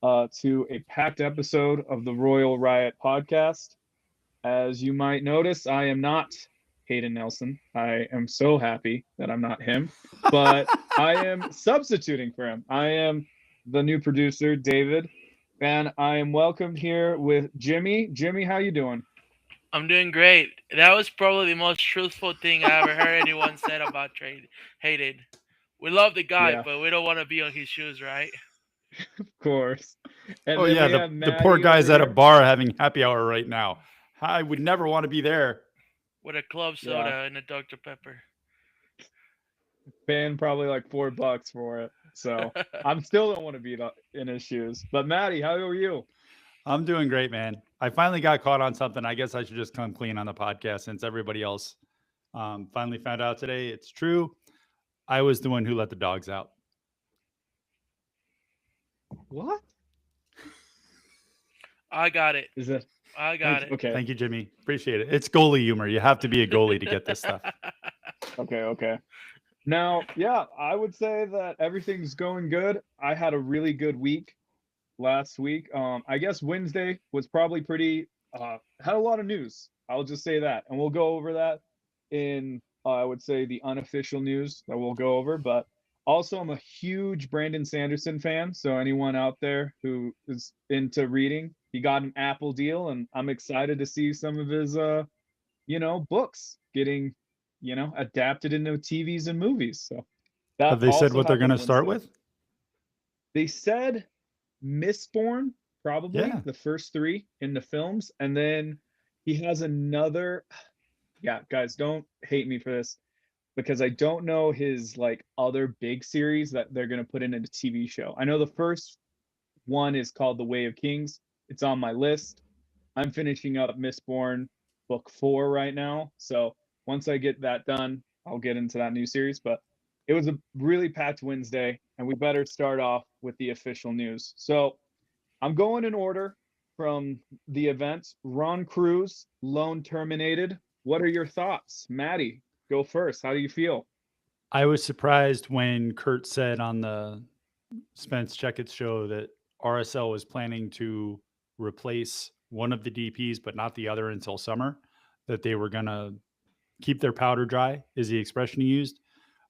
to a packed episode of the Royal Riot podcast. As you might notice, I am not Hayden Nelson. I am so happy that I'm not him, but I am substituting for him. I am the new producer, David, and I am welcomed here with Jimmy. Jimmy, how you doing? I'm doing great. That was probably the most truthful thing I ever heard anyone said about trade. Hated. We love the guy, Yeah, but we don't want to be on his shoes, right? of course. And Oh then yeah, we the have the poor Maddie over guy's at a here. bar having happy hour right now. I would never want to be there. With a club Yeah, soda and a Dr. Pepper. paying probably like $4 for it. So I'm still don't want to be in his shoes. But Maddie, how are you? I'm doing great, man. I finally got caught on something. I guess I should just come clean on the podcast since everybody else finally found out today. It's true. I was the one who let the dogs out. What I got it. is it? I got it. Okay, Thank you, Jimmy. Appreciate it. It's goalie humor. You have to be a goalie to get this stuff. okay. Now, yeah, I would say that everything's going good. I had a really good week last week. I guess Wednesday was probably pretty. Had a lot of news. I'll just say that, and we'll go over that in I would say the unofficial news that we'll go over. But also, I'm a huge Brandon Sanderson fan. So anyone out there who is into reading, he got an Apple deal, and I'm excited to see some of his books getting adapted into TVs and movies. So that Have they said also what they're going happened to start Wednesday. with? They said Mistborn, probably Yeah. the first three in the films, and then he has another. Yeah, guys, don't hate me for this because I don't know his like other big series that they're gonna put in a TV show. I know the first one is called The Way of Kings. It's on my list. I'm finishing up Mistborn book 4 right now. So once I get that done, I'll get into that new series. But it was a really packed Wednesday, and we better start off with the official news. So I'm going in order from the event. Ron Cruz, loan terminated. What are your thoughts? Maddie, go first. How do you feel? I was surprised when Kurt said on the Spence Checkett show that RSL was planning to replace one of the DPs, but not the other until summer, that they were going to keep their powder dry, is the expression he used.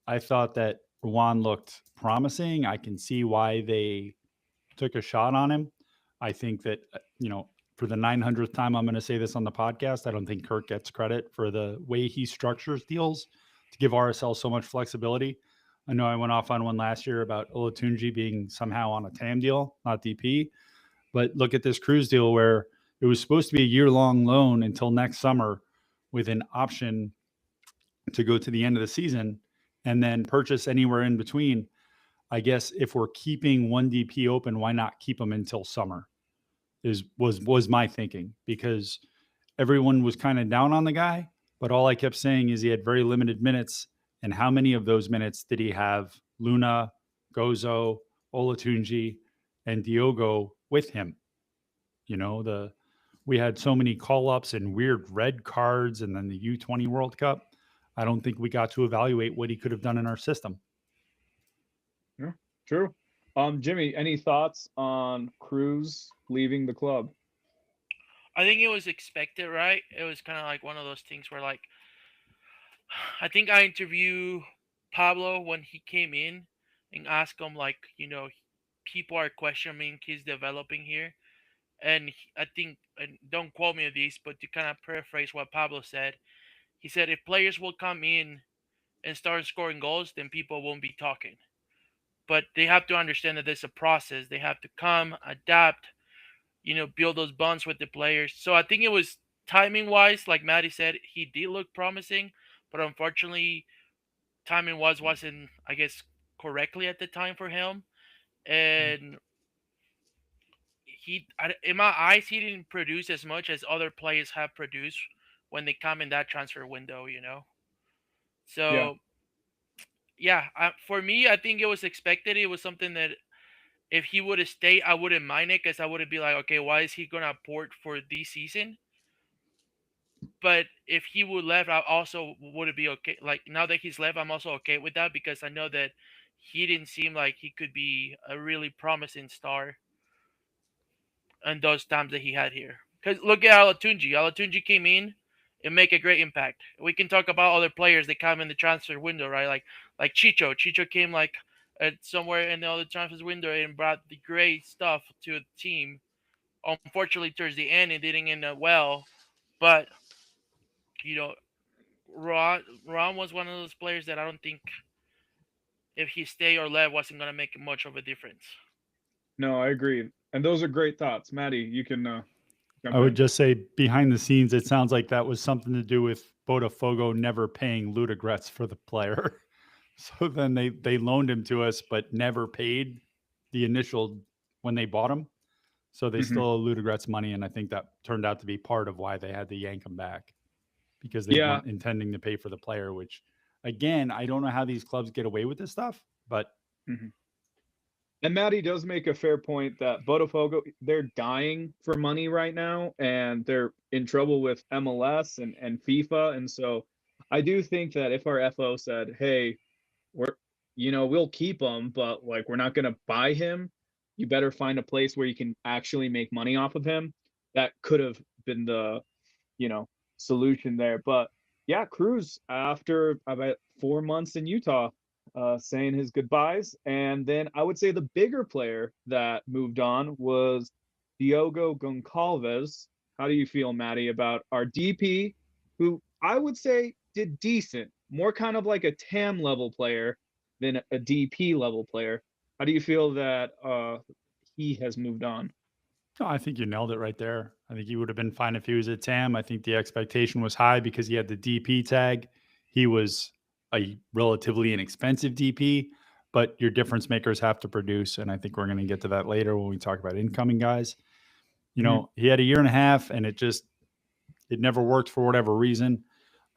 I thought that Juan looked promising. I can see why they took a shot on him. I think that, for the 900th time, I'm going to say this on the podcast. I don't think Kirk gets credit for the way he structures deals to give RSL so much flexibility. I know I went off on one last year about Olatunji being somehow on a TAM deal, not DP. But look at this Cruise deal where it was supposed to be a year-long loan until next summer with an option to go to the end of the season and then purchase anywhere in between. I guess if we're keeping one DP open, why not keep them until summer? Was my thinking, because everyone was kind of down on the guy, but all I kept saying is he had very limited minutes. And how many of those minutes did he have Luna, Gozo, Olatunji, and Diogo with him? We had so many call ups and weird red cards, and then the U20 World Cup. I don't think we got to evaluate what he could have done in our system. Yeah, true. Jimmy, any thoughts on Cruz leaving the club? I think it was expected, right? It was kind of like one of those things where, like, I think I interviewed Pablo when he came in and asked him, like, people are questioning his developing here. And I think, and don't quote me on this, but to kind of paraphrase what Pablo said, he said, if players will come in and start scoring goals, then people won't be talking. But they have to understand that there's a process. They have to come, adapt, build those bonds with the players. So I think it was timing wise, like Maddie said, he did look promising, but unfortunately, timing wasn't, I guess, correctly at the time for him. And in my eyes, he didn't produce as much as other players have produced when they come in that transfer window. Yeah, So yeah, for me, I think it was expected. It was something that if he would have stayed, I wouldn't mind it because I would be like, okay, why is he gonna port for this season? But if he would left, I also would be okay. Like now that he's left, I'm also okay with that because I know that he didn't seem like he could be a really promising star. and those times that he had here. Because look at Alatunji. Alatunji came in and make a great impact. We can talk about other players that come in the transfer window, right? Like Chicho. Chicho came like at somewhere in the other transfer window and brought the great stuff to the team. Unfortunately, towards the end, it didn't end up well. But you know, Ron was one of those players that I don't think if he stayed or left wasn't gonna make much of a difference. No, I agree. And those are great thoughts. Maddie, you can I jump would in. just say behind the scenes, it sounds like that was something to do with Botafogo never paying Ludogorets for the player. So then they loaned him to us, but never paid the initial when they bought him. So they Hmm. still owe Ludogorets money, and I think that turned out to be part of why they had to yank him back because they Yeah. weren't intending to pay for the player. Which, again, I don't know how these clubs get away with this stuff, but Hmm. And Maddie does make a fair point that Botafogo, they're dying for money right now, and they're in trouble with MLS and FIFA. And so I do think that if our FO said, hey, we're, we'll keep him, but like we're not going to buy him, you better find a place where you can actually make money off of him. That could have been the you know, solution there. But yeah, Cruz after about 4 months in Utah, saying his goodbyes. And then I would say the bigger player that moved on was Diogo Goncalves. How do you feel, Maddie, about our DP, who I would say did decent, more kind of like a TAM level player than a DP level player. How do you feel that he has moved on? no, I think you nailed it right there. I think he would have been fine if he was at TAM. I think the expectation was high because he had the DP tag. He was a relatively inexpensive DP, but your difference makers have to produce. And I think we're going to get to that later when we talk about incoming guys. Hmm. He had a year and a half and it never worked for whatever reason.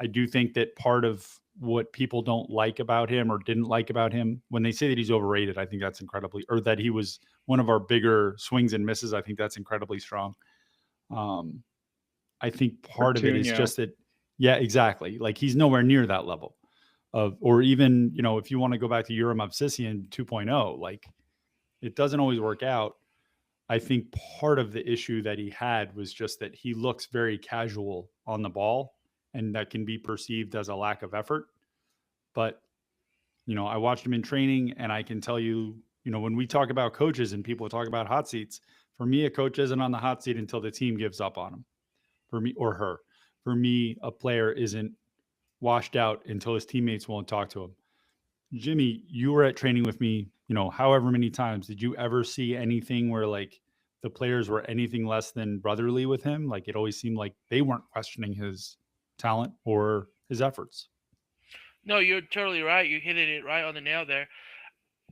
I do think that part of what people don't like about him or didn't like about him when they say that he's overrated, I think that's incredibly, or that he was one of our bigger swings and misses. I think that's incredibly strong. Um, I think part of it is Ortuño. just that, yeah, exactly. Like he's nowhere near that level of, or even, if you want to go back to Urim Obsessian 2.0, like it doesn't always work out. I think part of the issue that he had was just that he looks very casual on the ball, and that can be perceived as a lack of effort. But, I watched him in training, and I can tell you, when we talk about coaches and people talk about hot seats, for me, a coach isn't on the hot seat until the team gives up on him, for me or her. For me, a player isn't washed out until his teammates won't talk to him. Jimmy, you were at training with me, however many times. Did you ever see anything where like the players were anything less than brotherly with him? Like it always seemed like they weren't questioning his talent or his efforts. No, you're totally right. You hit it right on the nail there.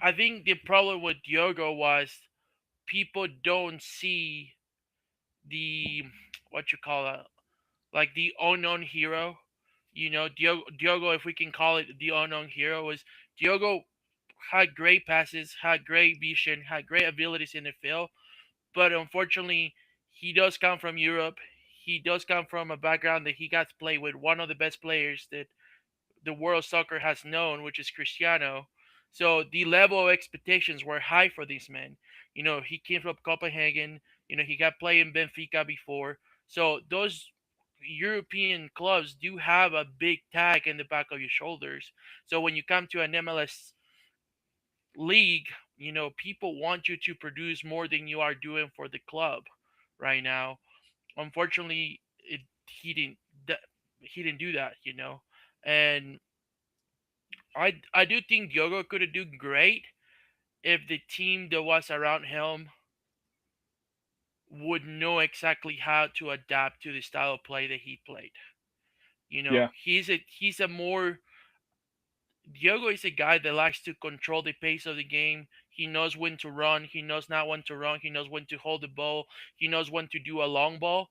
I think the problem with Diogo was people don't see the what you call it, like the unknown hero. Diogo, if we can call it the unknown hero, was Diogo had great passes, had great vision, had great abilities in the field, but unfortunately, he does come from Europe. He does come from a background that he got to play with one of the best players that the world soccer has known, which is Cristiano. So the level of expectations were high for this man. He came from Copenhagen. He got played in Benfica before. So those European clubs do have a big tag in the back of your shoulders. So when you come to an MLS league, people want you to produce more than you are doing for the club right now. Unfortunately, he didn't he didn't do that, and I do think Diogo could do great if the team that was around him would know exactly how to adapt to the style of play that he played. Yeah. He's a more Diogo is a guy that likes to control the pace of the game. He knows when to run. He knows not when to run. He knows when to hold the ball. He knows when to do a long ball.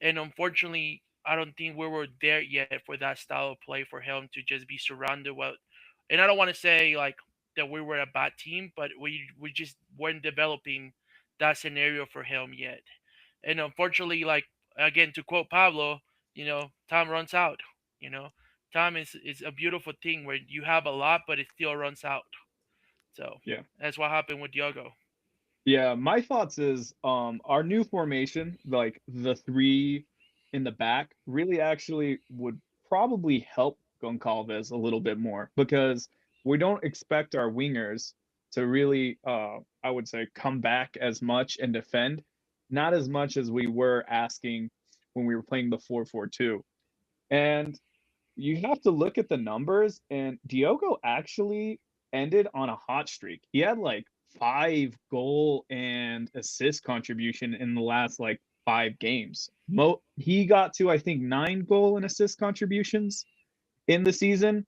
And unfortunately, I don't think we were there yet for that style of play for him to just be surrounded with. And I don't want to say like that we were a bad team, but we just weren't developing that scenario for him yet. And unfortunately, like again to quote Pablo, time runs out. You know, time is a beautiful thing where you have a lot, but it still runs out. So Yeah. that's what happened with Diogo. Yeah, my thoughts is our new formation, like the three in the back, really actually would probably help Goncalves a little bit more because we don't expect our wingers to really I would say come back as much and defend, not as much as we were asking when we were playing the 4-4-2. And you have to look at the numbers, and Diogo actually ended on a hot streak. He had like 5 goal and assist contribution in the last like 5 games. He got to I think 9 goal and assist contributions in the season.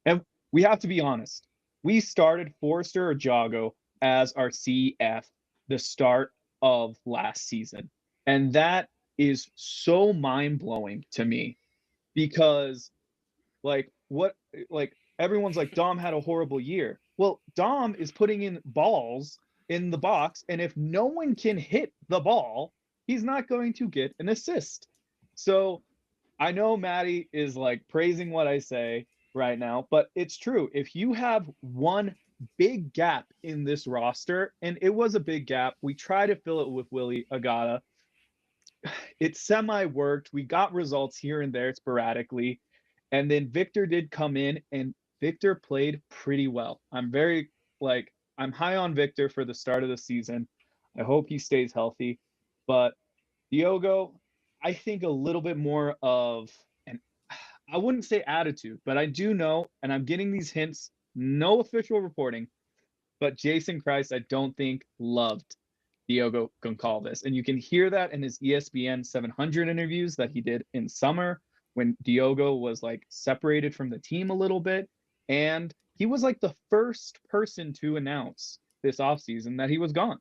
And we have to be honest. We started Forster or Jago as our CF the start of last season. And that is so mind blowing to me because like what like everyone's like Dom had a horrible year. Well, Dom is putting in balls in the box, and if no one can hit the ball, he's not going to get an assist. So I know Maddie is like praising what I say right now, but it's true. If you have one big gap in this roster, and it was a big gap, we try to fill it with Willie Agata. It semi worked. We got results here and there sporadically. And then Victor did come in and Victor played pretty well. I'm high on Victor for the start of the season. I hope he stays healthy. But Diogo, I think a little bit more of an I wouldn't say attitude, but I do know, and I'm getting these hints, no official reporting, but Jason Christ, I don't think loved Diogo Goncalves. And you can hear that in his ESPN 700 interviews that he did in summer when Diogo was like separated from the team a little bit. And he was like the first person to announce this offseason that he was gone.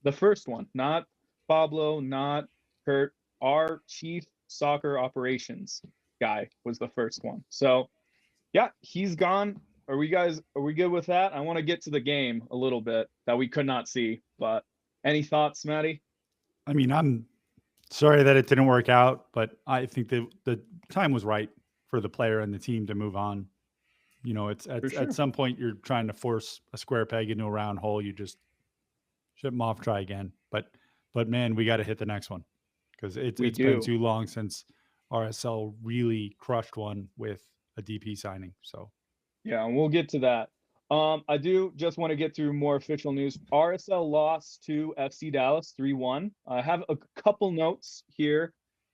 The first one, not Pablo, not Kurt. Our chief soccer operations guy was the first one. So yeah, he's gone. Are we good with that? I want to get to the game a little bit that we could not see, but any thoughts, Maddie? I mean, I'm sorry that it didn't work out, but I think the time was right for the player and the team to move on. You know, it's For at sure. some point you're trying to force a square peg into a round hole. You just ship them off, try again. But man, we got to hit the next one because We it's been do. too long since RSL really crushed one with a DP signing. So Yeah, and we'll get to that. I do just want to get through more official news. RSL lost to FC Dallas 3-1. I have a couple notes here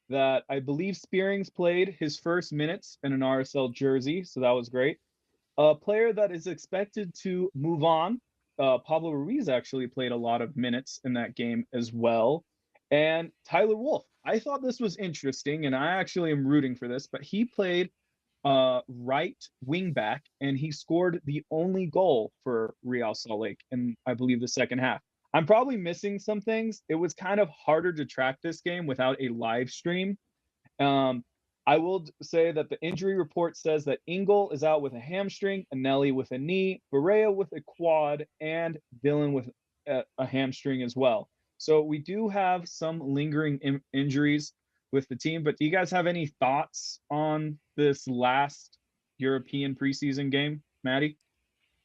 that I believe Spearings played his first minutes in an RSL jersey, so that was great. A player that is expected to move on, Pablo Ruiz actually played a lot of minutes in that game as well. And Tyler Wolf, I thought this was interesting, and I actually am rooting for this, but he played right wing back, and he scored the only goal for Real Salt Lake in, I believe, the second half. I'm probably missing some things. It was kind of harder to track this game without a live stream. Um, I will say that the injury report says that Engel is out with a hamstring, Anelli with a knee, Barea with a quad, and Dylan with a hamstring as well. So we do have some lingering injuries with the team. But do you guys have any thoughts on this last European preseason game, Maddie?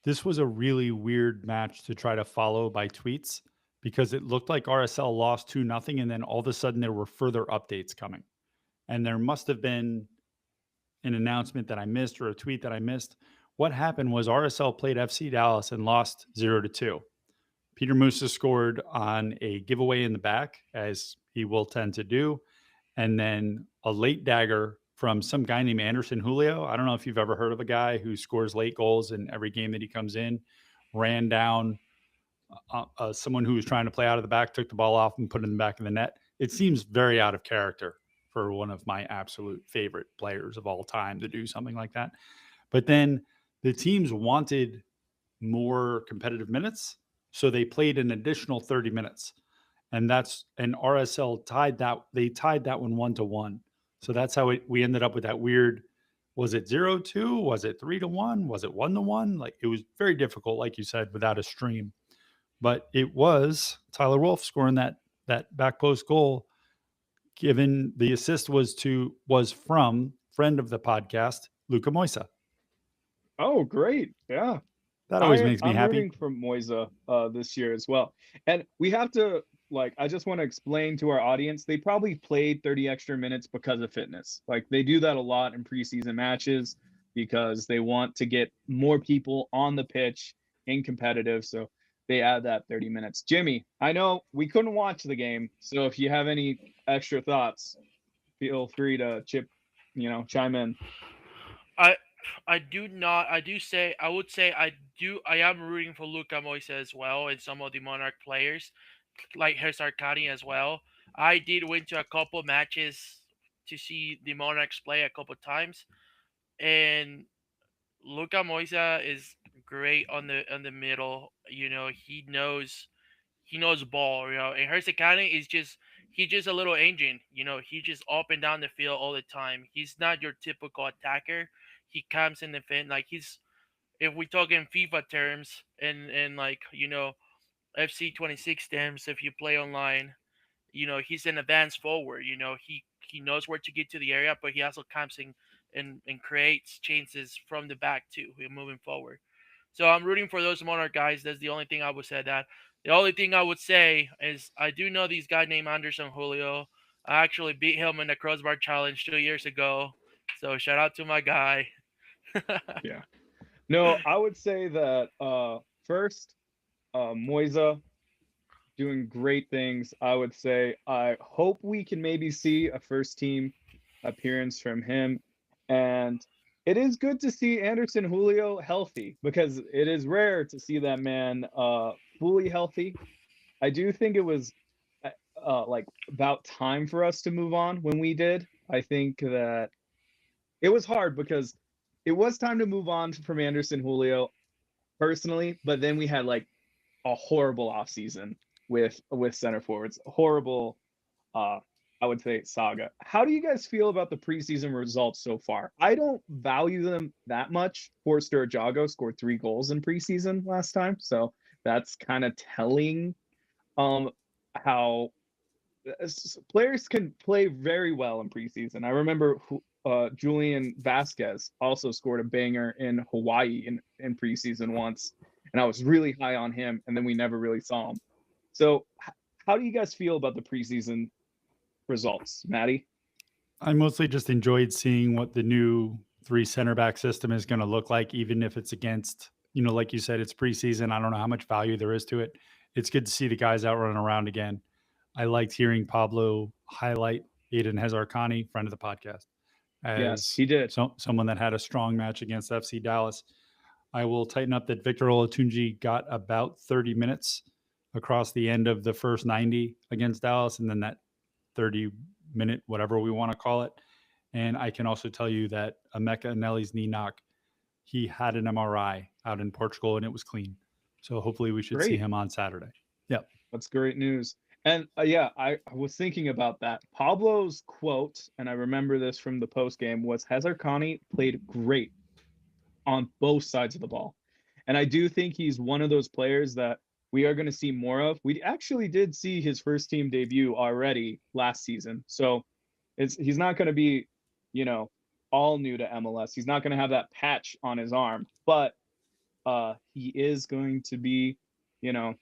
this was a really weird match to try to follow by tweets because it looked like RSL lost 2-0, and then all of a sudden there were further updates coming. And there must have been an announcement that I missed or a tweet that I missed. What happened was RSL played FC Dallas and lost 0-2. Peter Musa scored on a giveaway in the back, as he will tend to do. And then a late dagger from some guy named Anderson Julio. I don't know if you've ever heard of a guy who scores late goals in every game that he comes in, ran down someone who was trying to play out of the back, took the ball off and put it in the back of the net. It seems very out of character for one of my absolute favorite players of all time to do something like that. But then the teams wanted more competitive minutes, so they played an additional 30 minutes. And RSL tied that. They tied that one 1-1. So that's how we ended up with that weird. Was it 0-2? Was it 3-1? Was it 1-1? Like, it was very difficult, like you said, without a stream. But it was Tyler Wolf scoring that back post goal. Given the assist was from friend of the podcast, Luca Moisa. Oh, great. Yeah. That always makes me I'm happy. rooting for Moisa this year as well. And we have to like I just want to explain to our audience, they probably played 30 extra minutes because of fitness. Like they do that a lot in preseason matches because they want to get more people on the pitch in competitive. So they add that 30 minutes. Jimmy, I know we couldn't watch the game, so if you have any extra thoughts, feel free to chime in. I I do not. I do say. I would say I do. I am rooting for Luca Moise as well, and some of the Monarch players, like Hers Arcadi as well. I did went to a couple matches to see the Monarchs play a couple times, and Luca Moisa is great on the middle. You know, he knows ball. You know, and Hersakane is just he's just a little engine. You know, he just up and down the field all the time. He's not your typical attacker. He comes in the fin like he's if we talk in FIFA terms and like FC 26 terms. If you play online, he's an advanced forward. He knows where to get to the area, but he also comes in and creates chances from the back too. Moving forward. So I'm rooting for those Monarch guys. That's the only thing I would say. That the only thing I would say is I do know these guy named Anderson Julio. I actually beat him in the crossbar challenge 2 years ago. So shout out to my guy. Yeah. No, I would say that first, Moisa doing great things. I would say I hope we can maybe see a first team appearance from him. And it is good to see Anderson Julio healthy because it is rare to see that man fully healthy. I do think it was like about time for us to move on when we did. I think that it was hard because it was time to move on from Anderson Julio personally, but then we had like a horrible offseason with center forwards. Horrible uh I would say saga. How do you guys feel about the preseason results so far? I don't value them that much. Forster Jago scored 3 goals in preseason last time, so that's kind of telling how players can play very well in preseason. I remember Julian Vasquez also scored a banger in Hawaii in preseason once, and I was really high on him, and then we never really saw him. So, how do you guys feel about the preseason results, Maddie? I mostly just enjoyed seeing what the new three center back system is going to look like, even if it's against, like you said, it's preseason. I don't know how much value there is to it. It's good to see the guys out running around again. I liked hearing Pablo highlight Aiden Hezarkani, friend of the podcast, Yes, as he did. someone that had a strong match against FC Dallas. I will tighten up that Victor Olatunji got about 30 minutes across the end of the first 90 against Dallas, and then that 30-minute, whatever we want to call it. And I can also tell you that Emeka Anelli's knee knock, he had an MRI out in Portugal and it was clean. So hopefully we should see Great. him on Saturday. Yep. That's great news. And yeah, I was thinking about that. Pablo's quote, and I remember this from the post game, was Hezarkani played great on both sides of the ball. And I do think he's one of those players that we are going to see more of. We actually did see his first team debut already last season. So he's not going to be, you know, all new to MLS. He's not going to have that patch on his arm, but he is going to be, you know,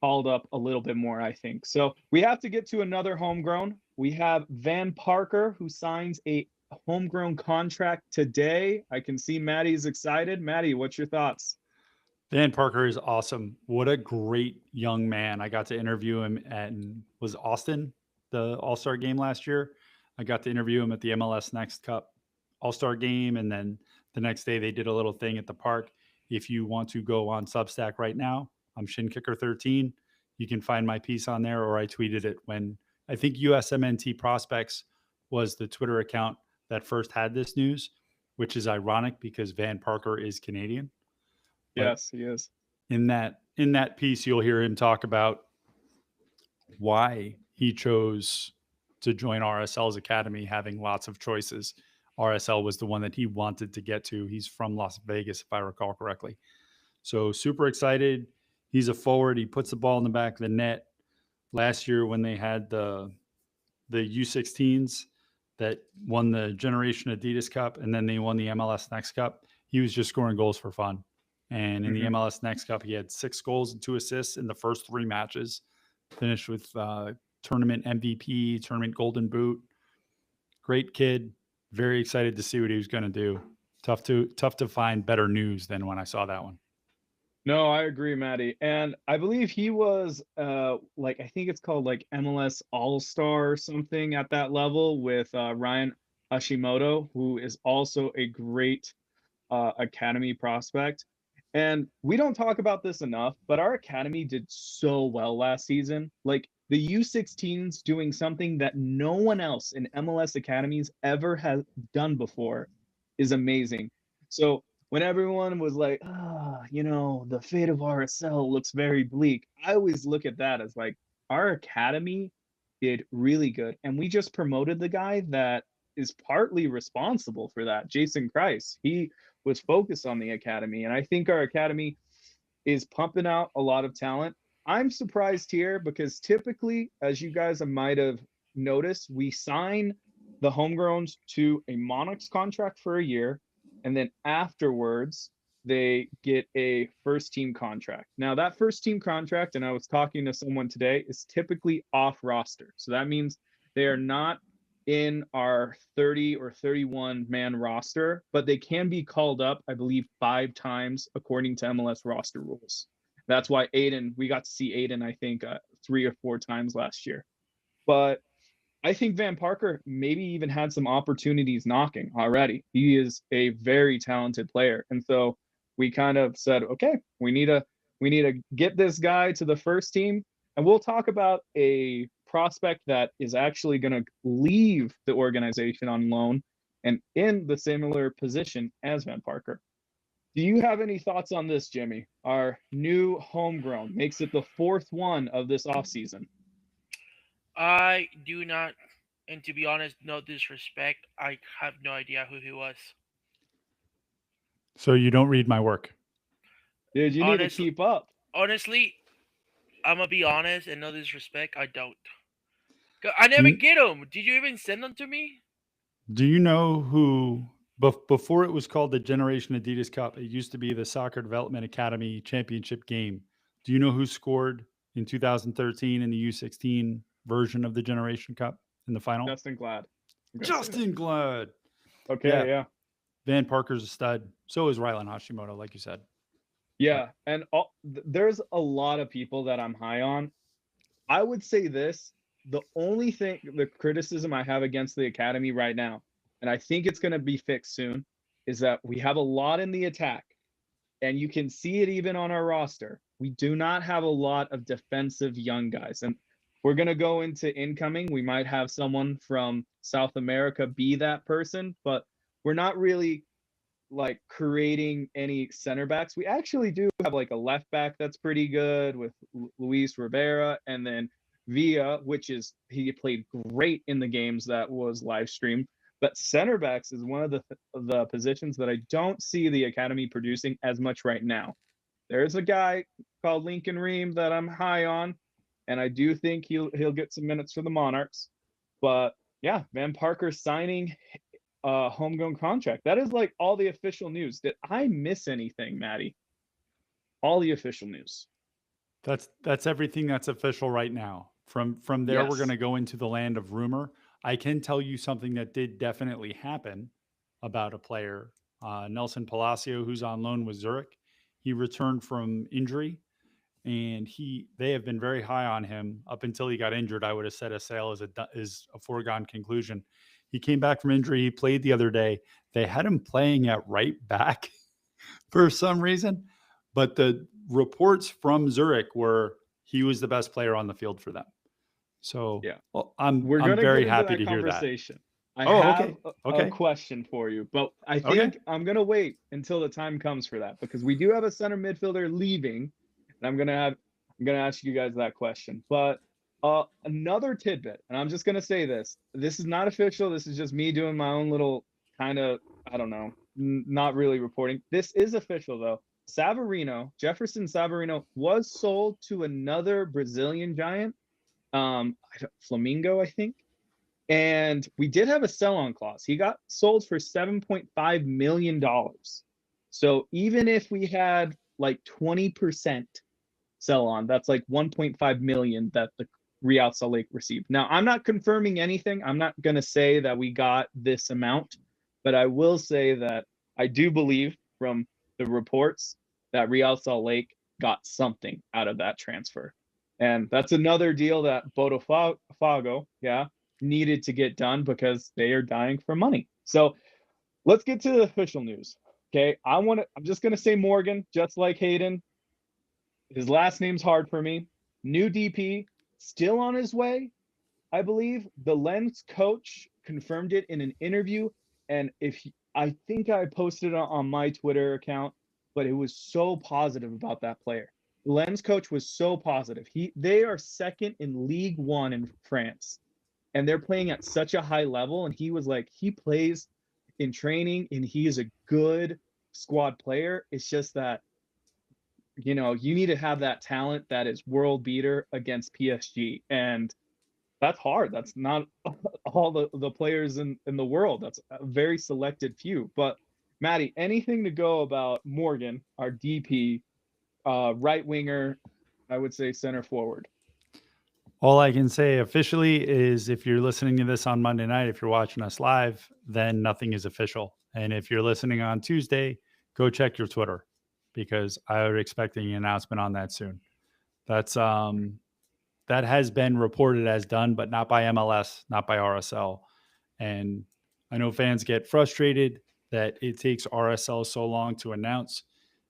called up a little bit more, I think. So we have to get to another homegrown. We have Van Parker, who signs a homegrown contract today. I can see Maddie's excited. Maddie, what's your thoughts? Dan Parker is awesome. What a great young man. I got to interview him at, was Austin, the All-Star game last year. I got to interview him at the MLS Next Cup All-Star game. And then the next day they did a little thing at the park. If you want to go on Substack right now, I'm ShinKicker13. You can find my piece on there, or I tweeted it when I think USMNT Prospects was the Twitter account that first had this news, which is ironic because Van Parker is Canadian. But Yes, he is. in that piece, you'll hear him talk about why he chose to join RSL's academy, having lots of choices. RSL was the one that he wanted to get to. He's from Las Vegas, if I recall correctly. So super excited. He's a forward. He puts the ball in the back of the net. Last year, when they had the U16s that won the Generation Adidas Cup, and then they won the MLS Next Cup, he was just scoring goals for fun. And in the MLS Next Cup, he had 6 goals and 2 assists in the first 3 matches. Finished with tournament MVP, tournament Golden Boot. Great kid. Very excited to see what he was going to do. Tough to find better news than when I saw that one. No, I agree, Maddie. And I believe he was like, I think it's called like MLS All-Star or something at that level with Ryan Hashimoto, who is also a great academy prospect. And we don't talk about this enough, but our academy did so well last season. Like the U16s doing something that no one else in MLS academies ever has done before is amazing. So when everyone was like, the fate of RSL looks very bleak, I always look at that as like our academy did really good. And we just promoted the guy that is partly responsible for that, Jason Kreis. He was focused on the academy. And I think our academy is pumping out a lot of talent. I'm surprised here because typically, as you guys might have noticed, we sign the homegrowns to a Monarchs contract for a year. And then afterwards, they get a first team contract. Now, that first team contract, and I was talking to someone today, is typically off roster. So that means they are not in our 30 or 31 man roster, but they can be called up, I believe, 5 times according to MLS roster rules. That's why we got to see Aiden, I think, 3 or 4 times last year. But I think Van Parker maybe even had some opportunities knocking already. He is a very talented player. And so we kind of said, okay, we need to get this guy to the first team. And we'll talk about a prospect that is actually going to leave the organization on loan and in the similar position as Van Parker. Do you have any thoughts on this, Jimmy? Our new homegrown makes it the 4th one of this offseason. I do not, and to be honest, no disrespect, I have no idea who he was. So you don't read my work. Dude, you need to Honestly, keep up. honestly, I'm gonna be honest, and no disrespect, I don't. I Do never you, get them. Did you even send them to me? do you know who, before it was called the Generation Adidas Cup, it used to be the Soccer Development Academy Championship game. Do you know who scored in 2013 in the U16 version of the Generation Cup in the final? Justin Glad. Justin Glad. Okay, Yeah. yeah. Van Parker's a stud. So is Rylan Hashimoto, like you said. Yeah, and there's a lot of people that I'm high on. I would say this, the only thing, the criticism I have against the academy right now, and I think it's going to be fixed soon, is that we have a lot in the attack, and you can see it even on our roster. We do not have a lot of defensive young guys, and we're going to go into incoming. We might have someone from South America be that person, but we're not really like creating any center backs. We actually do have like a left back that's pretty good with Luis Rivera, and then Villa, which is he played great in the games that was live streamed. But center backs is one of the positions that I don't see the academy producing as much right now. There's a guy called Lincoln Ream that I'm high on, and I do think he'll get some minutes for the Monarchs. But yeah, Van Parker signing homegrown contract. That is like all the official news. Did I miss anything, Maddie? All the official news. That's everything that's official right now. From there, we're going to go into the land of rumor. I can tell you something that did definitely happen about a player, Nelson Palacio, who's on loan with Zurich. He returned from injury, and they have been very high on him up until he got injured. I would have said a sale is a foregone conclusion. He came back from injury. He played the other day. They had him playing at right back for some reason, but the reports from Zurich were he was the best player on the field for them. So yeah, I'm we're gonna very get into happy that to hear that. conversation. I Oh, have okay. a question for you, but I think I'm gonna wait until the time comes for that because we do have a center midfielder leaving, and I'm gonna ask you guys that question. But another tidbit, and I'm just gonna say this. This is not official. This is just me doing my own little kind of, I don't know, not really reporting. This is official though. Jefferson Savarino was sold to another Brazilian giant, Flamingo, I think. And we did have a sell-on clause. He got sold for $7.5 million. So even if we had like 20% sell on, that's like 1.5 million that the Real Salt Lake received. Now, I'm not confirming anything. I'm not going to say that we got this amount, but I will say that I do believe from the reports that Real Salt Lake got something out of that transfer. And that's another deal that Botafogo, yeah, needed to get done because they are dying for money. So let's get to the official news. Okay. I'm just going to say Morgan, just like Hayden. His last name's hard for me. New DP, still on his way, I believe. The Lens coach confirmed it in an interview. And I think I posted it on my Twitter account, but it was so positive about that player. The Lens coach was so positive. They are second in League One in France, and they're playing at such a high level. And he was like, he plays in training, and he is a good squad player. It's just that you need to have that talent that is world beater against PSG. And that's hard. That's not all the players in the world. That's a very selected few. But Maddie, anything to go about Morgan, our DP, right winger, I would say center forward. All I can say officially is if you're listening to this on Monday night, if you're watching us live, then nothing is official. And if you're listening on Tuesday, go check your Twitter because I would expecting an announcement on that soon. That's that has been reported as done, but not by MLS, not by RSL. And I know fans get frustrated that it takes RSL so long to announce.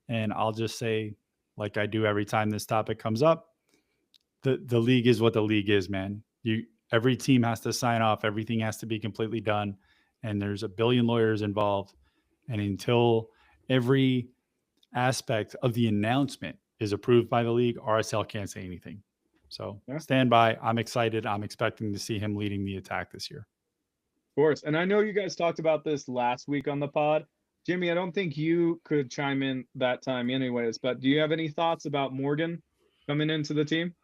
And I'll just say, like I do every time this topic comes up, the league is what the league is, man. Every team has to sign off, everything has to be completely done, and there's a billion lawyers involved. And until every aspect of the announcement is approved by the league, RSL can't say anything. So stand by. I'm excited. I'm expecting to see him leading the attack this year. Of course. And I know you guys talked about this last week on the pod. Jimmy, I don't think you could chime in that time anyways, but do you have any thoughts about Morgan coming into the team?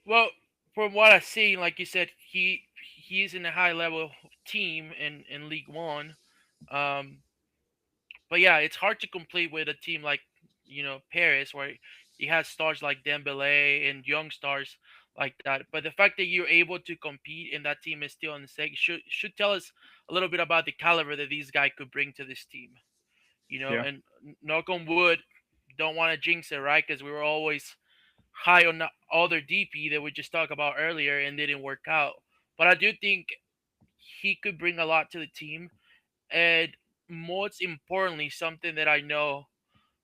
Well, from what I've seen, like you said, he's in a high level team in League One. But yeah, it's hard to compete with a team like Paris, where he has stars like Dembele and young stars like that. But the fact that you're able to compete and that team is still in the second should tell us a little bit about the caliber that these guys could bring to this team. Yeah. And knock on wood, don't want to jinx it, right? Because we were always high on the other DP that we just talked about earlier and didn't work out. But I do think he could bring a lot to the team. And most importantly, something that I know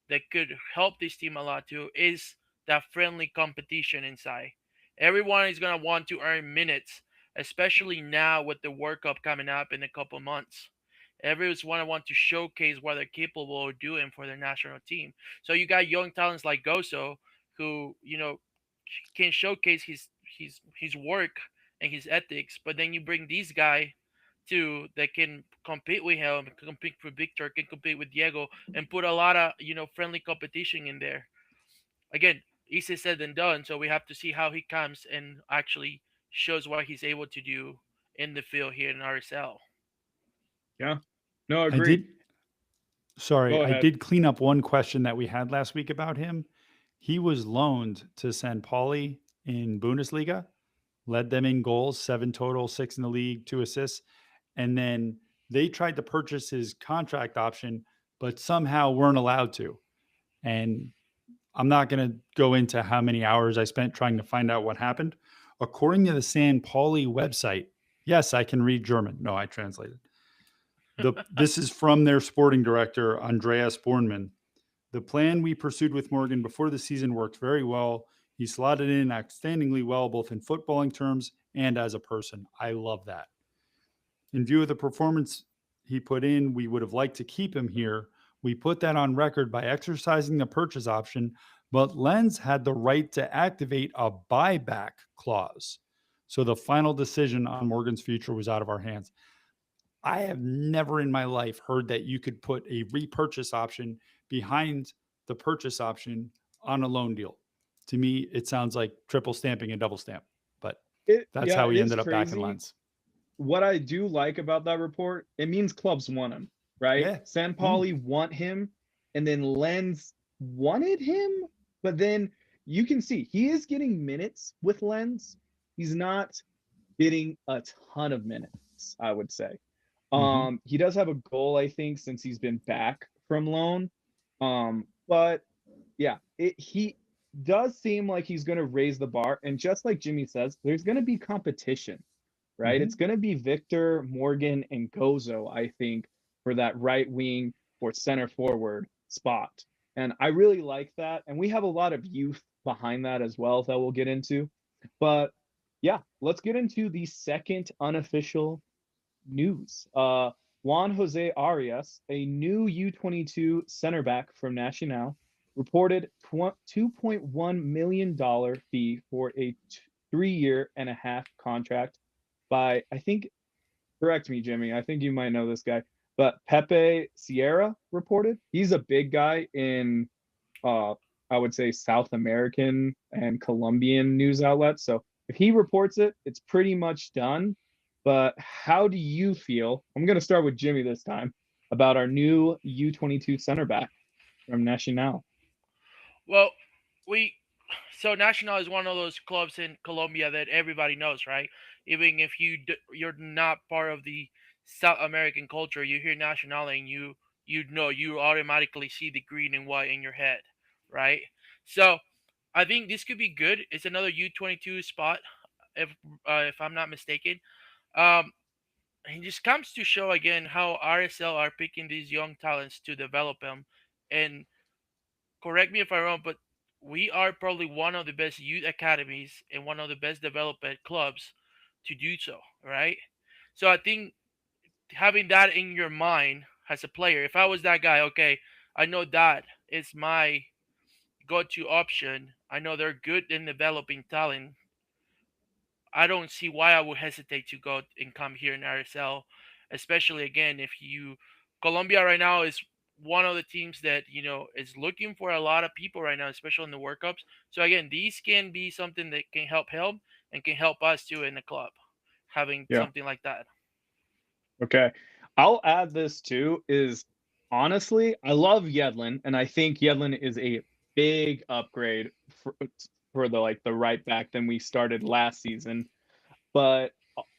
that could help this team a lot too is that friendly competition inside. Everyone is going to want to earn minutes, especially now with the World Cup coming up in a couple months. Everyone's going to want to showcase what they're capable of doing for their national team. So you got young talents like Goso who, can showcase his work and his ethics, but then you bring these guy too that can compete with him, can compete with Victor, can compete with Diego, and put a lot of friendly competition in there. Again, easier said than done. So we have to see how he comes and actually shows what he's able to do in the field here in RSL. Yeah. No, agreed. I did clean up one question that we had last week about him. He was loaned to San Pauli in Bundesliga, led them in goals, 7 total, 6 in the league, 2 assists. And then they tried to purchase his contract option, but somehow weren't allowed to. And I'm not going to go into how many hours I spent trying to find out what happened. According to the San Pauli website, yes, I can read German. No, I translated. This is from their sporting director, Andreas Bornman. The plan we pursued with Morgan before the season worked very well. He slotted in outstandingly well, both in footballing terms and as a person. I love that. In view of the performance he put in, we would have liked to keep him here. We put that on record by exercising the purchase option, but Lens had the right to activate a buyback clause. So the final decision on Morgan's future was out of our hands. I have never in my life heard that you could put a repurchase option behind the purchase option on a loan deal. To me, it sounds like triple stamping and double stamp, but that's how he ended up back in Lens. What I do like about that report, it means clubs want him, right? Yeah. San Pauli want him. and then Lens wanted him, but then you can see he is getting minutes with Lens. He's not getting a ton of minutes, I would say. He does have a goal, I think, since he's been back from loan. But yeah, he does seem like he's going to raise the bar. And just like Jimmy says, there's going to be competition, right? It's going to be Victor, Morgan, and Gozo, I think, for that right wing or center forward spot. And I really like that. And we have a lot of youth behind that as well that we'll get into. But yeah, let's get into the second unofficial news. Juan Jose Arias, a new U22 center back from Nacional, reported $2.1 million fee for a 3-year and a half contract by, I think, correct me, Jimmy, I think you might know this guy, but Pepe Sierra reported. He's a big guy in, I would say, South American and Colombian news outlets. So if he reports it, it's pretty much done. But how do you feel? I'm going to start with Jimmy this time about our new U22 center back from Nacional. Well, we so Nacional is one of those clubs in Colombia that everybody knows, right? Even if you're not part of the South American culture, you hear Nacional and you automatically see the green and white in your head, right? So I think this could be good. It's another U22 spot, if I'm not mistaken. Um, and it just comes to show again how RSL are picking these young talents to develop them. And correct me if I'm wrong, but we are probably one of the best youth academies and one of the best developed clubs to do so, right? So I think having that in your mind as a player, if I was that guy, okay, I know that is my go-to option. I know they're good in developing talent. I don't see why I would hesitate to go and come here in RSL, especially again if you Colombia right now is one of the teams that is looking for a lot of people right now, especially in the World Cups. So again, these can be something that can help and can help us too in the club, having Yeah. something like that. Okay. I'll add this too is honestly, I love Yedlin, and I think Yedlin is a big upgrade for the right back than we started last season. But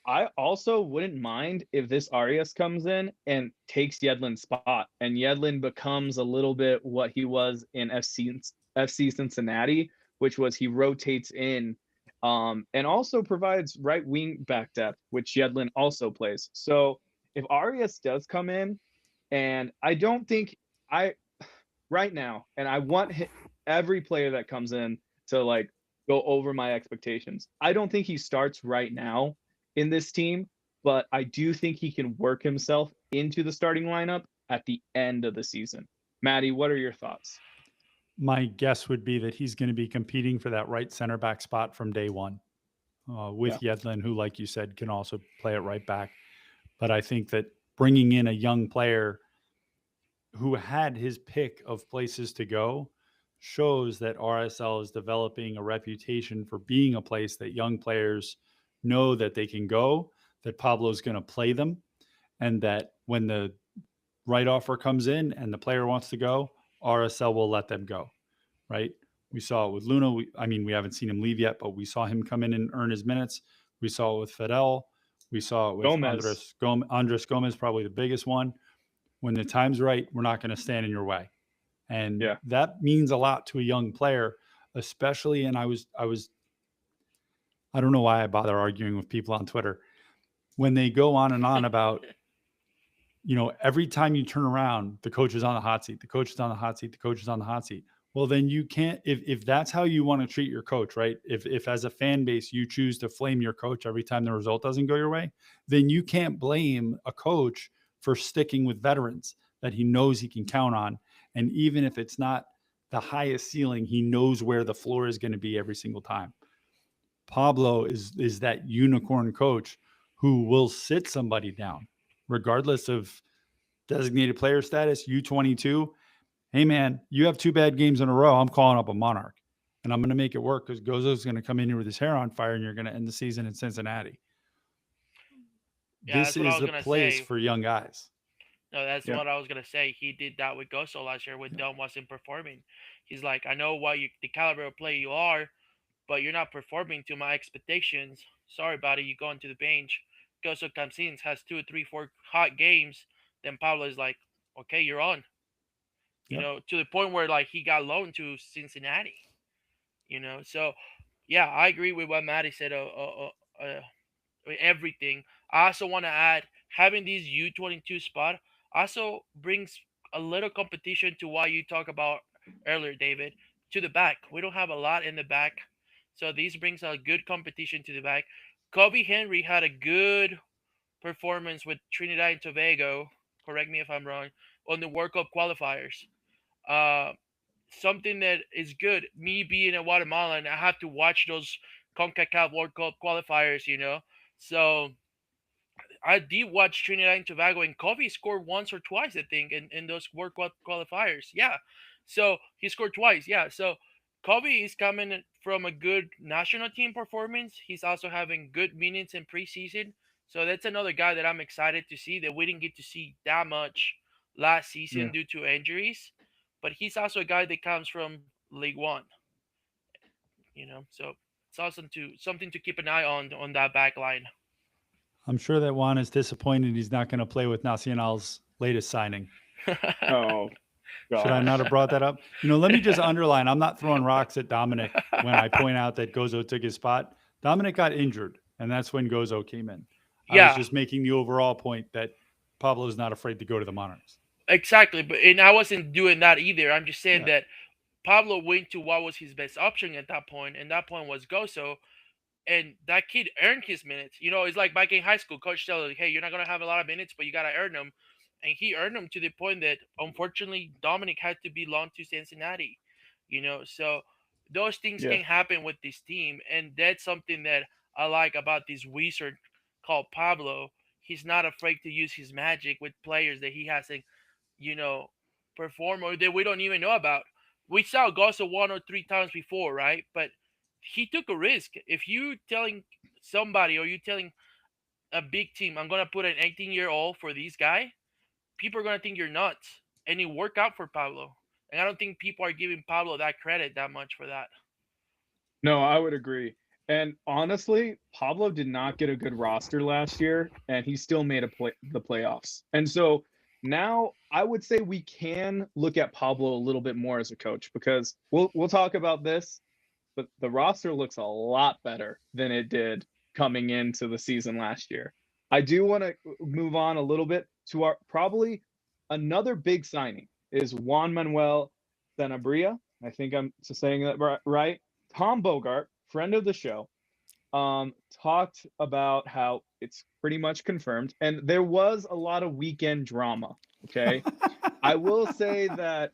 I also wouldn't mind if this Arias comes in and takes Yedlin's spot, and Yedlin becomes a little bit what he was in FC Cincinnati, which was he rotates in, and also provides right wing back depth, which Yedlin also plays. So if Arias does come in, and I don't think I right now, and I want every player that comes in to like go over my expectations. I don't think he starts right now in this team, but I do think he can work himself into the starting lineup at the end of the season. Maddie, what are your thoughts? My guess would be that he's going to be competing for that right center back spot from day one with Yeah. Yedlin, who, like you said, can also play it right back. But I think that bringing in a young player who had his pick of places to go shows that RSL is developing a reputation for being a place that young players know that they can go, that Pablo's going to play them, and that when the right offer comes in and the player wants to go, RSL will let them go, right? We saw it with Luna. We haven't seen him leave yet, but we saw him come in and earn his minutes. We saw it with Fidel. We saw it with Gomez. Andres Gomez, probably the biggest one. When the time's right, we're not going to stand in your way. And Yeah. that means a lot to a young player, especially. And I don't know why I bother arguing with people on Twitter when they go on and on about, every time you turn around, the coach is on the hot seat, the coach is on the hot seat, the coach is on the hot seat. Well, then you can't, if that's how you want to treat your coach, right? If as a fan base, you choose to flame your coach every time the result doesn't go your way, then you can't blame a coach for sticking with veterans that he knows he can count on. And even if it's not the highest ceiling, he knows where the floor is going to be every single time. Pablo is that unicorn coach who will sit somebody down, regardless of designated player status, U22. Hey, man, you have 2 bad games in a row. I'm calling up a Monarch, and I'm going to make it work because Gozo's going to come in here with his hair on fire, and you're going to end the season in Cincinnati. Yeah, This that's what I is was a gonna place say. for young guys. No, that's Yeah. what I was gonna say. He did that with Goso last year when Dom wasn't performing. He's like, I know what the caliber of play you are, but you're not performing to my expectations. Sorry, buddy, you go into the bench. Goso comes in, has two, three, four hot games. Then Pablo is like, okay, you're on. Yep. To the point where like he got loaned to Cincinnati. So yeah, I agree with what Matty said. Everything. I also want to add having these U22 spot also brings a little competition to what you talk about earlier, David, to the back. We don't have a lot in the back, so this brings a good competition to the back. Kobe Henry had a good performance with Trinidad and Tobago. Correct me if I'm wrong on the World Cup qualifiers. Uh, Something that is good. Me being a Guatemalan, I have to watch those CONCACAF World Cup qualifiers. So I did watch Trinidad and Tobago, and Kobe scored once or twice, I think, in those World Cup qualifiers. Yeah, so he scored twice. Yeah, so Kobe is coming from a good national team performance. He's also having good minutes in preseason. So that's another guy that I'm excited to see that we didn't get to see that much last season Yeah. due to injuries. But he's also a guy that comes from League One. So it's awesome to something to keep an eye on that back line. I'm sure that Juan is disappointed he's not going to play with Nacional's latest signing. Oh Should I not gosh. have brought that up? Let me just underline, I'm not throwing rocks at Dominic when I point out that Gozo took his spot. Dominic got injured, and that's when Gozo came in. I was Yeah, just making the overall point that Pablo's not afraid to go to the Monarchs. exactly. But and I wasn't doing that either. I'm just saying Yeah. that Pablo went to what was his best option at that point, and that point was Goso. And that kid earned his minutes. It's like back in high school, coach tells you, hey, you're not gonna have a lot of minutes, but you gotta earn them. And he earned them to the point that unfortunately Dominic had to be loaned to Cincinnati. So those things Yeah. can happen with this team, and that's something that I like about this wizard called Pablo. He's not afraid to use his magic with players that he hasn't, you know, performed or that we don't even know about. We saw Gossa one or three times before, right? But he took a risk. If you telling somebody or you telling a big team, I'm gonna put an 18-year-old for this guy, people are gonna think you're nuts. And it worked out for Pablo. And I don't think people are giving Pablo that credit that much for that. No, I would agree. And honestly, Pablo did not get a good roster last year, and he still made the playoffs. And so now I would say we can look at Pablo a little bit more as a coach because we'll talk about this, but the roster looks a lot better than it did coming into the season last year. I do want to move on a little bit to our probably another big signing is Juan Manuel Sanabria. I think I'm saying that right. Tom Bogart, friend of the show, talked about how it's pretty much confirmed, and there was a lot of weekend drama. Okay, I will say that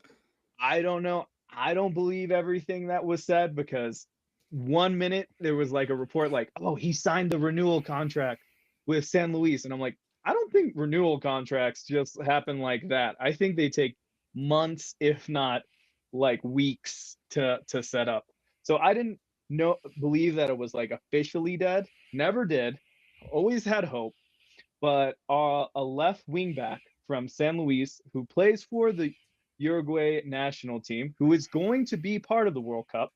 I don't know. I don't believe everything that was said because 1 minute there was like a report like, oh, he signed the renewal contract with San Luis. And I'm like, I don't think renewal contracts just happen like that. I think they take months, if not like weeks to set up. So I didn't believe that it was like officially dead. Never did. Always had hope. But a left wing back from San Luis who plays for the Uruguay national team, who is going to be part of the World Cup,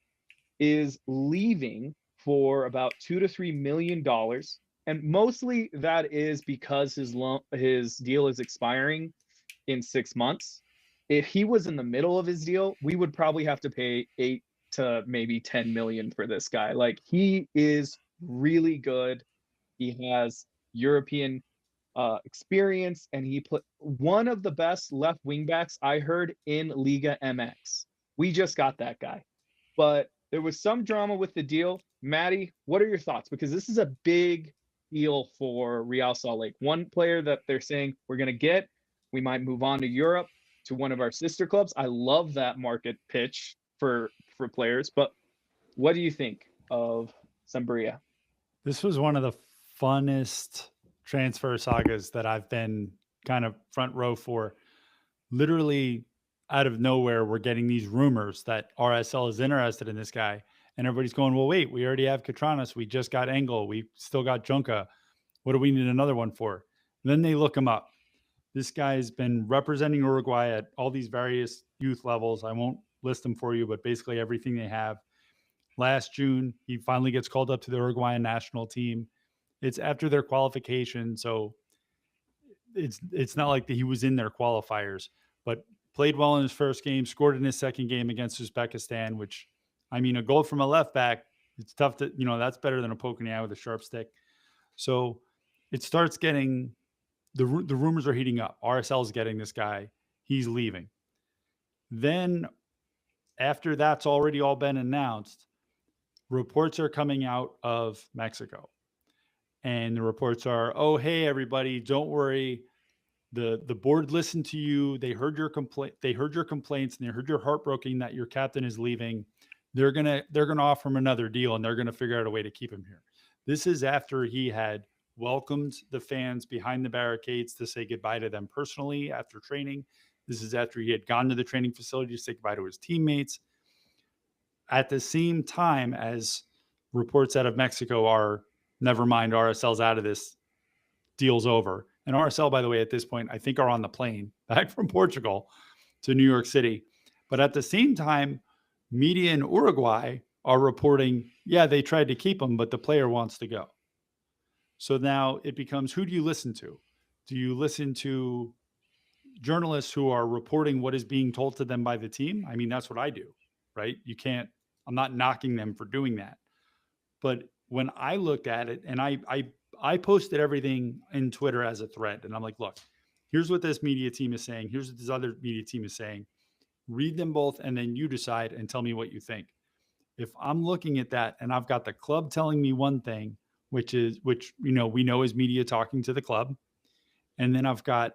is leaving for about $2 to $3 million, and mostly that is because his deal is expiring in 6 months. If he was in the middle of his deal, we would probably have to pay 8 to maybe 10 million for this guy. Like he is really good. He has European experience, and he put one of the best left wingbacks I heard in Liga MX. We just got that guy, but there was some drama with the deal. Maddie, what are your thoughts? Because this is a big deal for Real Salt Lake. One player that they're saying we're going to get, we might move on to Europe to one of our sister clubs. I love that market pitch for players, but what do you think of Sambria? This was one of the funnest transfer sagas that I've been kind of front row for. Literally out of nowhere, we're getting these rumors that RSL is interested in this guy. And everybody's going, well, wait, we already have Katranas. We just got Engel. We still got Junka. What do we need another one for? And then they look him up. This guy's been representing Uruguay at all these various youth levels. I won't list them for you, but basically everything they have. Last June, he finally gets called up to the Uruguayan national team. It's after their qualification, so it's not like that he was in their qualifiers, but played well in his first game, scored in his second game against Uzbekistan, which, I mean, a goal from a left back, it's tough to, that's better than a poke in the eye with a sharp stick. So it starts getting, the rumors are heating up. RSL is getting this guy. He's leaving. Then after that's already all been announced, reports are coming out of Mexico. And the reports are, oh, hey, everybody, don't worry. The board listened to you. They heard your complaints, and they heard you're heartbroken that your captain is leaving. They're gonna offer him another deal, and they're gonna figure out a way to keep him here. This is after he had welcomed the fans behind the barricades to say goodbye to them personally after training. This is after he had gone to the training facility to say goodbye to his teammates. At the same time as reports out of Mexico are, never mind, RSL's out of this, deal's over. And RSL, by the way, at this point, I think are on the plane back from Portugal to New York City. But at the same time, media in Uruguay are reporting, yeah, they tried to keep him, but the player wants to go. So now it becomes, who do you listen to? Do you listen to journalists who are reporting what is being told to them by the team? I mean, that's what I do, right? You can't, I'm not knocking them for doing that. But when I looked at it, and I posted everything in Twitter as a thread, and I'm like, look, here's what this media team is saying. Here's what this other media team is saying. Read them both, and then you decide and tell me what you think. If I'm looking at that and I've got the club telling me one thing, which we know is media talking to the club, and then I've got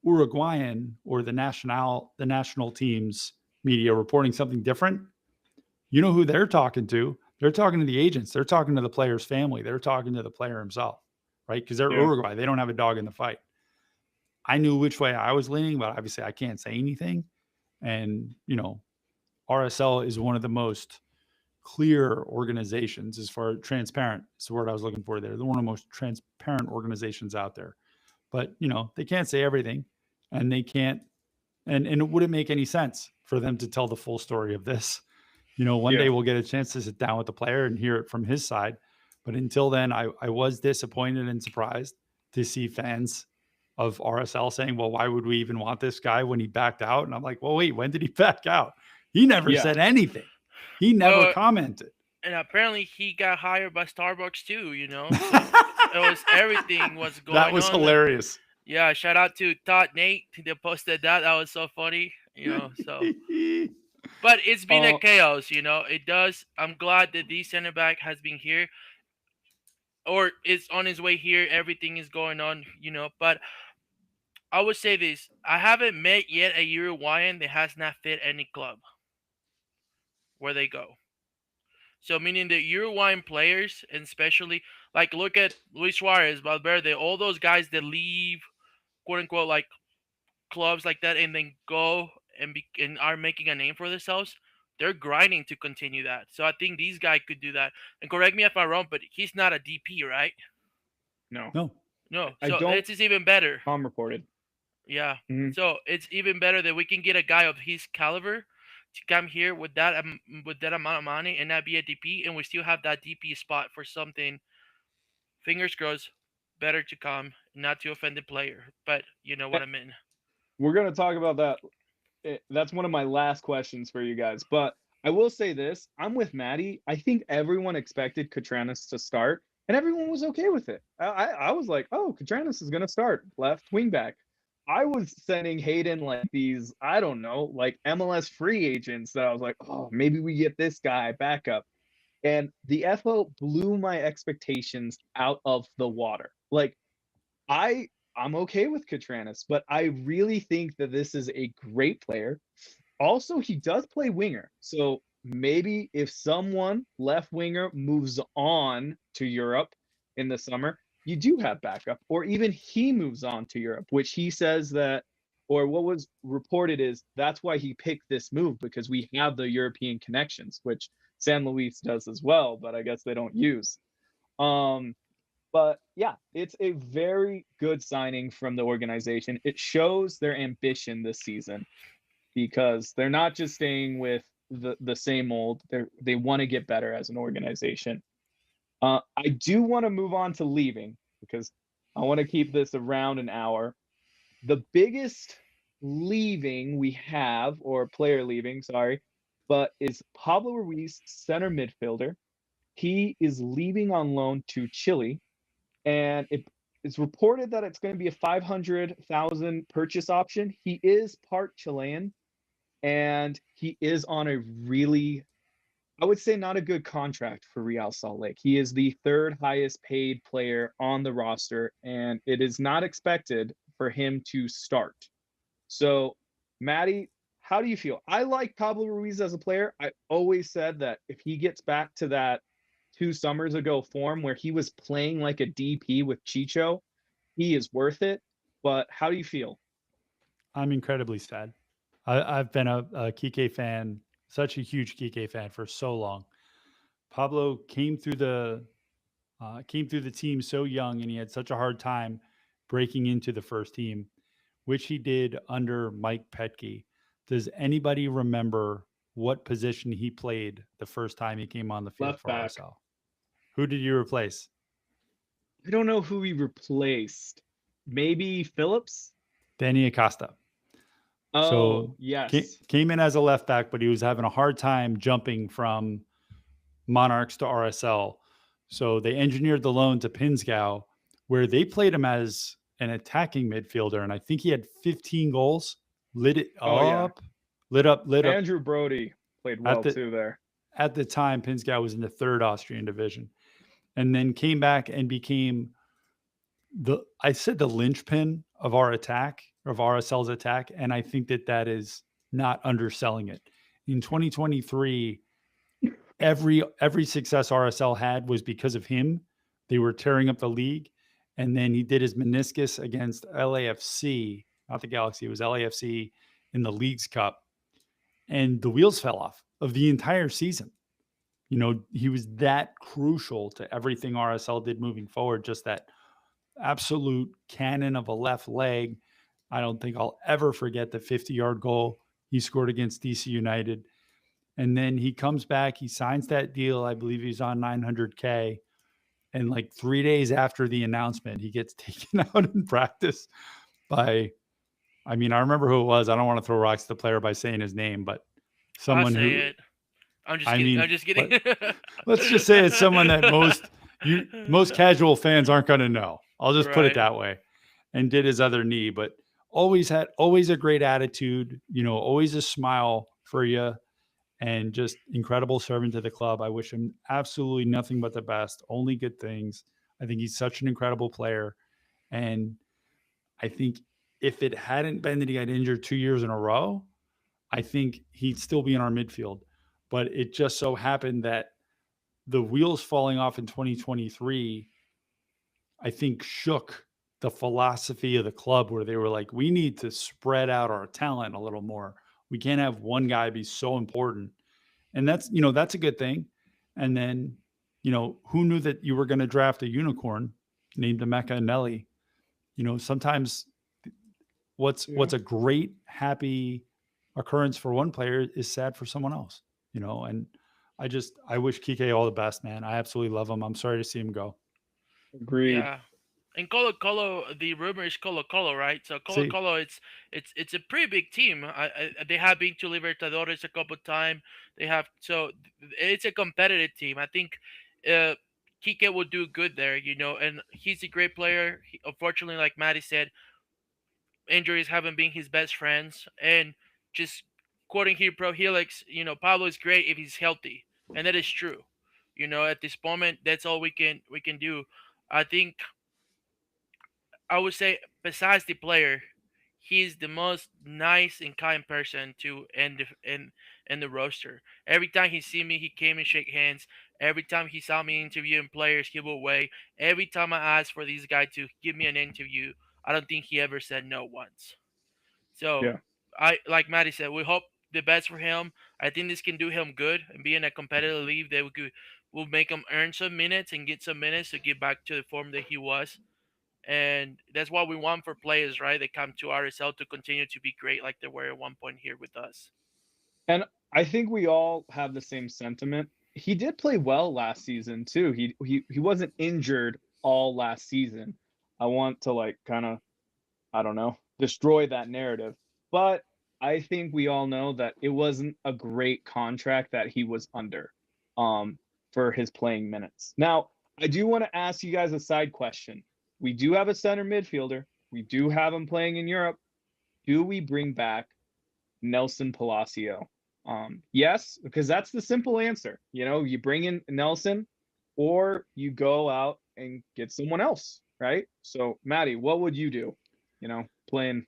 Uruguayan or the national team's media reporting something different, you know who they're talking to? They're talking to the agents. They're talking to the player's family. They're talking to the player himself, right? Because they're Uruguay. They don't have a dog in the fight. I knew which way I was leaning, but obviously I can't say anything. And, RSL is one of the most clear organizations as far as transparent. It's the word I was looking for there. They're one of the most transparent organizations out there. But, they can't say everything, and they can't, and it wouldn't make any sense for them to tell the full story of this. One day we'll get a chance to sit down with the player and hear it from his side. But until then, I was disappointed and surprised to see fans of RSL saying, well, why would we even want this guy when he backed out? And I'm like, well, wait, when did he back out? He never said anything. He never commented. And apparently he got hired by Starbucks too, So it was, everything was going on. That was hilarious. Yeah, shout out to Todd Nate. They posted that. That was so funny, so... But it's been a chaos, It does. I'm glad that the center back has been here, or is on his way here. Everything is going on, But I would say this: I haven't met yet a Uruguayan that has not fit any club where they go. So meaning the Uruguayan players, and especially look at Luis Suarez, Valverde, all those guys that leave, quote unquote, clubs like that, and then go and are making a name for themselves. They're grinding to continue that. So I think these guys could do that. And correct me if I'm wrong, but he's not a DP, right? No. So it's even better. Tom reported. Yeah. Mm-hmm. So it's even better that we can get a guy of his caliber to come here with that amount of money and not be a DP, and we still have that DP spot for something. Fingers crossed, better to come, not to offend the player. But you know what I mean. We're going to talk about that. That's one of my last questions for you guys. But I will say this. I'm with Maddie. I think everyone expected Catranis to start, and everyone was okay with it. I was like, oh, Catranis is going to start left wing back. I was sending Hayden these, I don't know, MLS free agents that I was like, oh, maybe we get this guy back up. And the FO blew my expectations out of the water. I'm okay with Catranis, but I really think that this is a great player. Also, he does play winger. So maybe if someone left winger moves on to Europe in the summer, you do have backup. Or even he moves on to Europe, which he says that, or what was reported is that's why he picked this move, because we have the European connections, which San Luis does as well, but I guess they don't use. But yeah, it's a very good signing from the organization. It shows their ambition this season because they're not just staying with the same old. They want to get better as an organization. I do want to move on to leaving because I want to keep this around an hour. The biggest leaving we have, or player leaving, sorry, but is Pablo Ruiz, center midfielder. He is leaving on loan to Chile, and it's reported that it's going to be a 500,000 purchase option. He is part Chilean, and he is on a really, I would say, not a good contract for Real Salt Lake. He is the third highest paid player on the roster, and it is not expected for him to start. So, Maddie, how do you feel? I like Pablo Ruiz as a player. I always said that if he gets back to that 2 summers ago form where he was playing like a DP with Chicho, he is worth it. But how do you feel? I'm incredibly sad. I've been a Kike fan, such a huge Kike fan for so long. Pablo came through the team so young, and he had such a hard time breaking into the first team, which he did under Mike Petke. Does anybody remember what position he played the first time he came on the field Left for back. RSL? Who did you replace? I don't know who he replaced. Maybe Phillips? Danny Acosta. Oh, So yes. came in as a left back, but he was having a hard time jumping from Monarchs to RSL. So they engineered the loan to Pinzgau, where they played him as an attacking midfielder, and I think he had 15 goals. Lit it Oh, yeah. up, lit up, lit up. Andrew Brody played At well the too there. at the time, Pinzgau was in the third Austrian division, and then came back and became the linchpin of our attack, of RSL's attack, and I think that is not underselling it. In 2023, every success RSL had was because of him. They were tearing up the league, and then he did his meniscus against LAFC, not the Galaxy. It was LAFC in the Leagues Cup, and the wheels fell off of the entire season. You know, he was that crucial to everything RSL did moving forward. Just that absolute cannon of a left leg. I don't think I'll ever forget the 50-yard goal he scored against DC United. And then he comes back, he signs that deal. I believe he's on 900K. And like 3 days after the announcement, he gets taken out in practice by, I mean, I remember who it was. I don't want to throw rocks at the player by saying his name, but I'll someone say who, it. I'm just I kidding. I'm mean, just kidding. let's just say it's someone that most casual fans aren't going to know. I'll just put it Right. that way. And did his other knee, but always a great attitude, you know, always a smile for you, and just incredible servant to the club. I wish him absolutely nothing but the best, only good things. I think he's such an incredible player. And I think if it hadn't been that he got injured 2 years in a row, I think he'd still be in our midfield. But it just so happened that the wheels falling off in 2023, I think, shook the philosophy of the club, where they were like, we need to spread out our talent a little more. We can't have one guy be so important. And that's a good thing. And then, who knew that you were going to draft a unicorn named Emeka Nelly? Sometimes what's Yeah. a great, happy occurrence for one player is sad for someone else, and I wish Kike all the best, man. I absolutely love him. I'm sorry to see him go. Agreed. Yeah. And Colo Colo, the rumor is Colo Colo, right? So Colo See, Colo, it's a pretty big team. They have been to Libertadores a couple of times. They have, so it's a competitive team. I think uh, Kike will do good there, and he's a great player. Unfortunately, like Maddie said, injuries haven't been his best friends. And just quoting here, Pro Helix, Pablo is great if he's healthy, and that is true. At this moment, that's all we can do. I think I would say, besides the player, he's the most nice and kind person to end in the roster. Every time he see me, he came and shake hands. Every time he saw me interviewing players, he will wait. Every time I asked for this guy to give me an interview, I don't think he ever said no once. So Yeah. I, like Maddie said, we hope the best for him. I think this can do him good and be in a competitive league that will make him earn some minutes and get some minutes to get back to the form that he was. And that's what we want for players, right? They come to RSL to continue to be great like they were at one point here with us. And I think we all have the same sentiment. He did play well last season too. He wasn't injured all last season. I want to like kind of, I don't know, destroy that narrative. But I think we all know that it wasn't a great contract that he was under for his playing minutes. Now, I do want to ask you guys a side question. We do have a center midfielder. We do have him playing in Europe. Do we bring back Nelson Palacio? Yes, because that's the simple answer. You know, you bring in Nelson or you go out and get someone else, right? So, Maddie, what would you do? You know, playing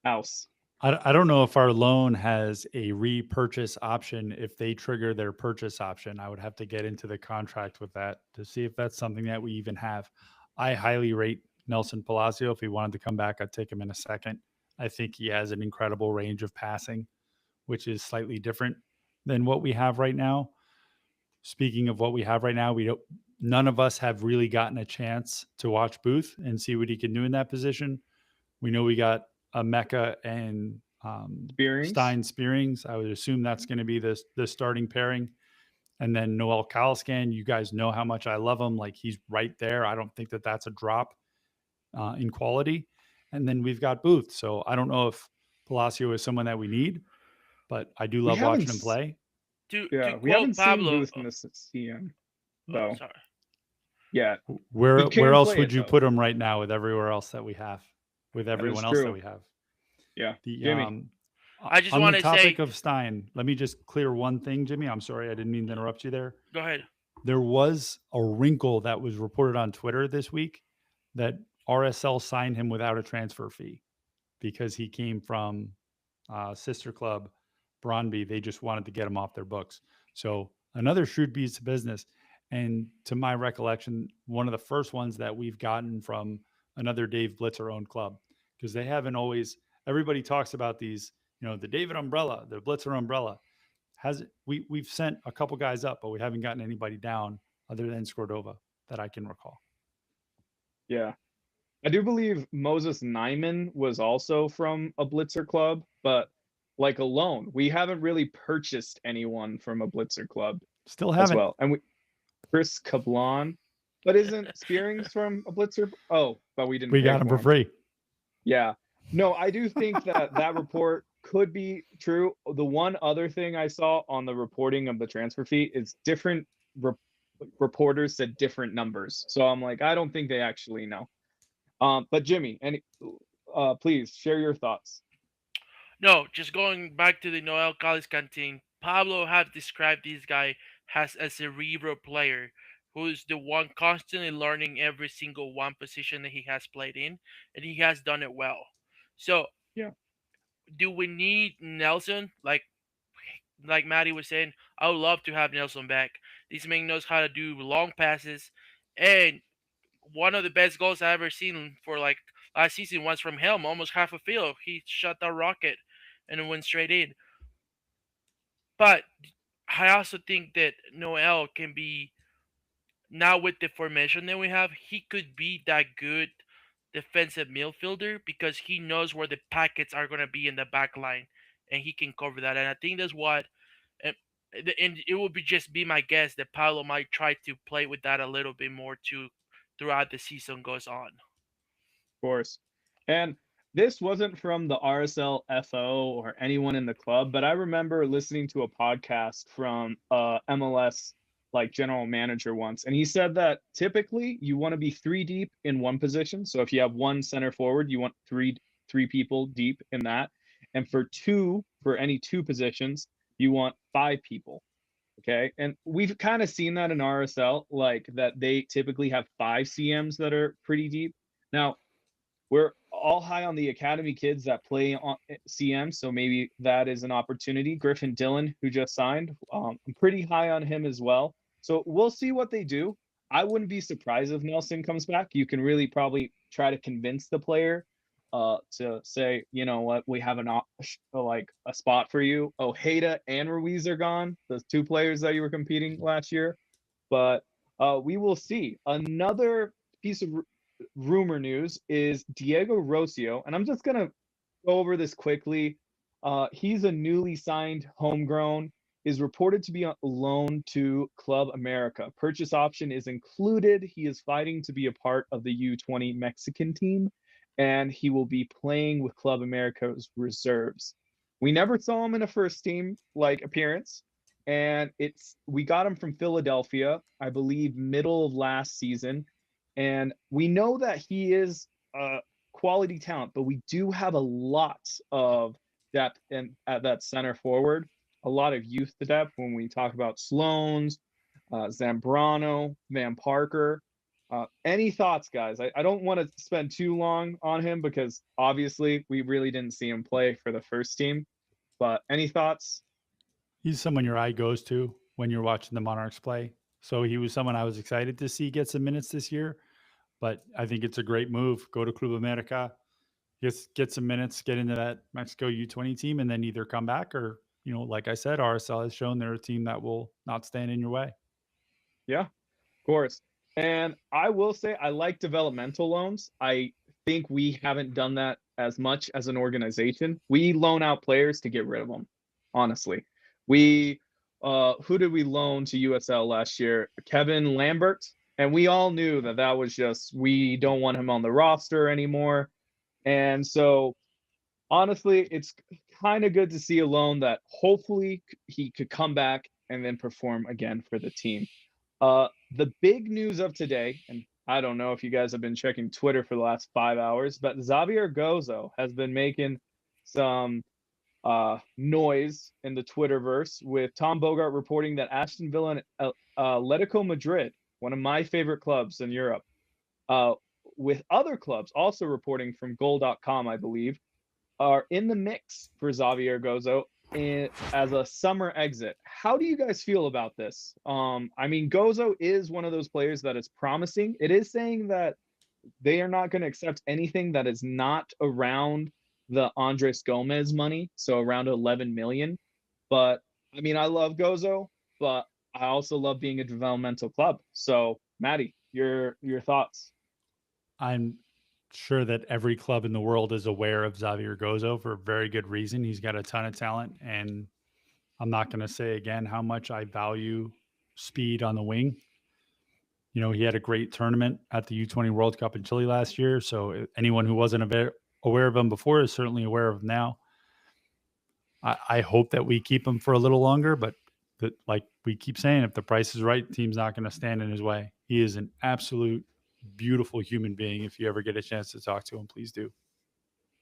house. I don't know if our loan has a repurchase option. If they trigger their purchase option, I would have to get into the contract with that to see if that's something that we even have. I highly rate Nelson Palacio. If he wanted to come back, I'd take him in a second. I think he has an incredible range of passing, which is slightly different than what we have right now. Speaking of what we have right now, none of us have really gotten a chance to watch Booth and see what he can do in that position. We know we got a Mecca and Spearings. Stein Spearings. I would assume that's going to be the starting pairing. And then Noel Caliscan, you guys know how much I love him. Like he's right there. I don't think that that's a drop in quality. And then we've got Booth. So I don't know if Palacio is someone that we need, but I do We love haven't, watching him play. To we quote haven't seen Pablo, Booth in the CM oh, though. sorry. Yeah, Where he can else play would it you though. put him right now with everywhere else that we have, with That is everyone else that true. we have? Yeah, The Jimmy. I just on the want to topic say, of Stein, let me just clear one thing, Jimmy. I'm sorry, I didn't mean to interrupt you there. go ahead. There was a wrinkle that was reported on Twitter this week that RSL signed him without a transfer fee because he came from sister club Brøndby. They just wanted to get him off their books. So another shrewd piece of business. And to my recollection, one of the first ones that we've gotten from another Dave Blitzer owned club, because they haven't always, everybody talks about these, the David umbrella, the Blitzer umbrella. We've sent a couple guys up, but we haven't gotten anybody down other than Scordova that I can recall. Yeah. I do believe Moses Nyman was also from a Blitzer club, but like a loan. We haven't really purchased anyone from a Blitzer club Still as haven't. well. And Chris Kablan, but isn't Spearings from a Blitzer? Oh, but we didn't. We pay got him for free. Yeah. No, I do think that report could be true. The one other thing I saw on the reporting of the transfer fee is different reporters said different numbers. So I'm like, I don't think they actually know. But Jimmy, please share your thoughts. No, just going back to the Noel Caliscan team, Pablo have described this guy as a cerebral player who's the one constantly learning every single one position that he has played in, and he has done it well. So, Yeah. do we need Nelson? Like Maddie was saying, I would love to have Nelson back. This man knows how to do long passes, and one of the best goals I ever seen for like last season was from him, almost half a field. He shot that rocket and it went straight in. But I also think that Noel can be, now with the formation that we have, he could be that good defensive midfielder because he knows where the packets are going to be in the back line and he can cover that. And I think that's what, and, and it would be just be my guess that Paulo might try to play with that a little bit more too throughout the season goes on. Course. And this wasn't from the RSL FO or anyone in the club, but I remember listening to a podcast from MLS like general manager once, and he said that typically you want to be 3 deep in one position. So if you have one center forward, you want three people deep in that. And for any two positions, you want 5 people. Okay. And we've kind of seen that in RSL, like that they typically have 5 CMs that are pretty deep. Now, we're all high on the academy kids that play on CM, so maybe that is an opportunity. Griffin Dillon, who just signed, I'm pretty high on him as well. So we'll see what they do. I wouldn't be surprised if Nelson comes back. You can really probably try to convince the player to say, you know what, we have like a spot for you. Ojeda and Ruiz are gone, those 2 players that you were competing last year. but we will see. Another piece of rumor news is Diego Rocio, and I'm just gonna go over this quickly. He's a newly signed homegrown, is reported to be on loan to Club America. Purchase option is included. He is fighting to be a part of the U20 Mexican team, and he will be playing with Club America's reserves. We never saw him in a first team like appearance, and we got him from Philadelphia, I believe, middle of last season, and we know that he is quality talent, but we do have a lot of depth at that center forward, a lot of youth depth when we talk about Sloans, Zambrano, Van Parker. Any thoughts, guys? I don't want to spend too long on him because obviously we really didn't see him play for the first team. But any thoughts? He's someone your eye goes to when you're watching the Monarchs play. So he was someone I was excited to see get some minutes this year. But I think it's a great move. Go to Club America, get some minutes, get into that Mexico U20 team, and then either come back or, like I said, RSL has shown they're a team that will not stand in your way. Yeah, of course. And I will say I like developmental loans. I think we haven't done that as much as an organization. We loan out players to get rid of them, honestly. We who did we loan to USL last year? Kevin Lambert, and we all knew that that was just we don't want him on the roster anymore. And so honestly, it's kind of good to see a loan that hopefully he could come back and then perform again for the team. The big news of today, and I don't know if you guys have been checking Twitter for the last 5 hours, but Xavier Gozo has been making some noise in the Twitterverse with Tom Bogart reporting that Aston Villa and Atletico Madrid, one of my favorite clubs in Europe, uh, with other clubs also reporting from goal.com, I believe, are in the mix for Xavier Gozo as a summer exit. How do you guys feel about this? I mean, Gozo is one of those players that is promising. It is saying that they are not going to accept anything that is not around the Andres Gomez money, so around 11 million. But I mean, I love Gozo, but I also love being a developmental club. So, Maddie, your thoughts? I'm sure that every club in the world is aware of Xavier Gozo for a very good reason. He's got a ton of talent, and I'm not going to say again how much I value speed on the wing. He had a great tournament at the U20 World Cup in Chile last year. So anyone who wasn't aware of him before is certainly aware of him now. I hope that we keep him for a little longer, but like we keep saying, if the price is right, the team's not going to stand in his way. He is an absolute beautiful human being. If you ever get a chance to talk to him, please do.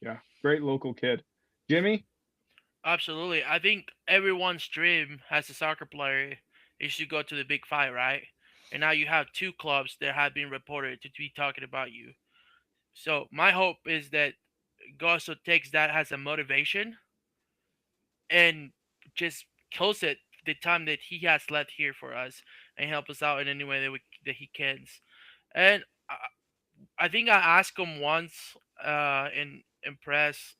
Yeah, great local kid. Jimmy? Absolutely. I think everyone's dream as a soccer player is to go to the big five, right? And now you have two clubs that have been reported to be talking about you. So my hope is that Gosso takes that as a motivation and just kills it the time that he has left here for us and help us out in any way that he can. And I think I asked him once in press,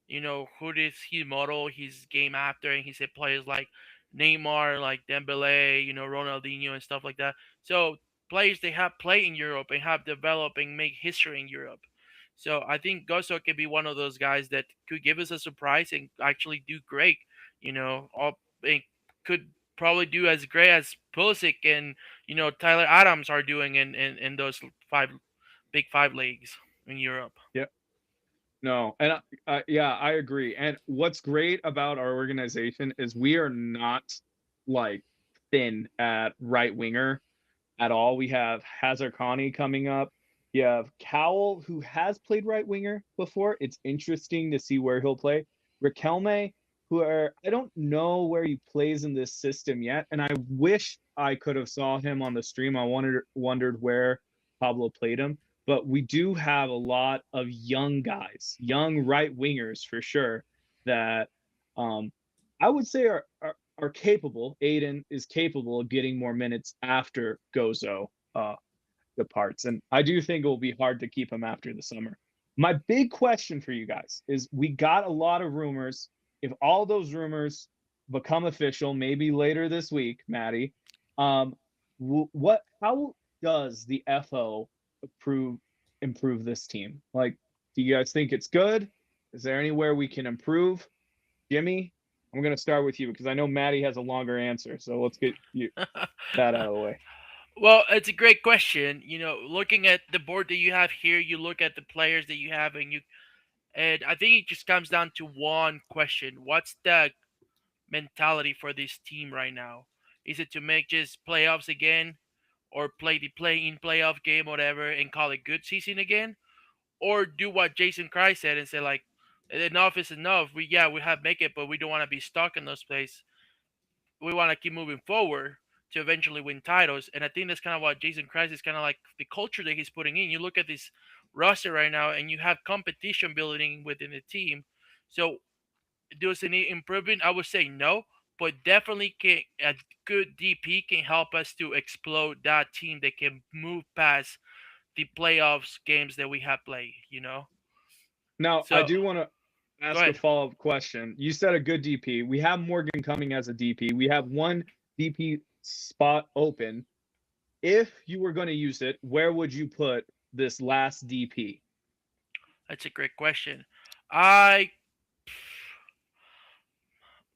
who does he model his game after? And he said players like Neymar, like Dembele, Ronaldinho and stuff like that. So players they have played in Europe and have developed and make history in Europe. So I think Gosso could be one of those guys that could give us a surprise and actually do great. And could probably do as great as Pulisic and Tyler Adams are doing in those big five leagues in Europe. Yeah. No, and yeah, I agree. And what's great about our organization is we are not like thin at right winger at all. We have Hazard Khani coming up. You have Cowell, who has played right winger before. It's interesting to see where he'll play. Riquelme, I don't know where he plays in this system yet, and I wish I could have saw him on the stream. I wondered where Pablo played him, but we do have a lot of young guys, young right wingers for sure, that I would say are capable. Aiden is capable of getting more minutes after Gozo departs, and I do think it will be hard to keep him after the summer. My big question for you guys is: we got a lot of rumors. If all those rumors become official, maybe later this week, Maddie, what? How does the FO improve this team? Like, do you guys think it's good? Is there anywhere we can improve? Jimmy, I'm gonna start with you because I know Maddie has a longer answer. So let's get you that out of the way. Well, it's a great question. Looking at the board that you have here, you look at the players that you have, and I think it just comes down to one question: what's the mentality for this team right now? Is it to make just playoffs again, or play the play-in playoff game, whatever, and call it good season again, or do what Jason Christ said and say like, enough is enough. We have make it, but we don't want to be stuck in those places. We want to keep moving forward to eventually win titles. And I think that's kind of what Jason Christ is kind of like the culture that he's putting in. You look at this roster right now, and you have competition building within the team. So does it need improvement? I would say no, but definitely a good DP can help us to explode that team that can move past the playoffs games that we have played. Now, I So do want to go ask a ahead. follow-up question. You said a good DP. We have Morgan coming as a DP. We have one DP spot open. If you were going to use it, where would you put this last DP? That's a great question. I.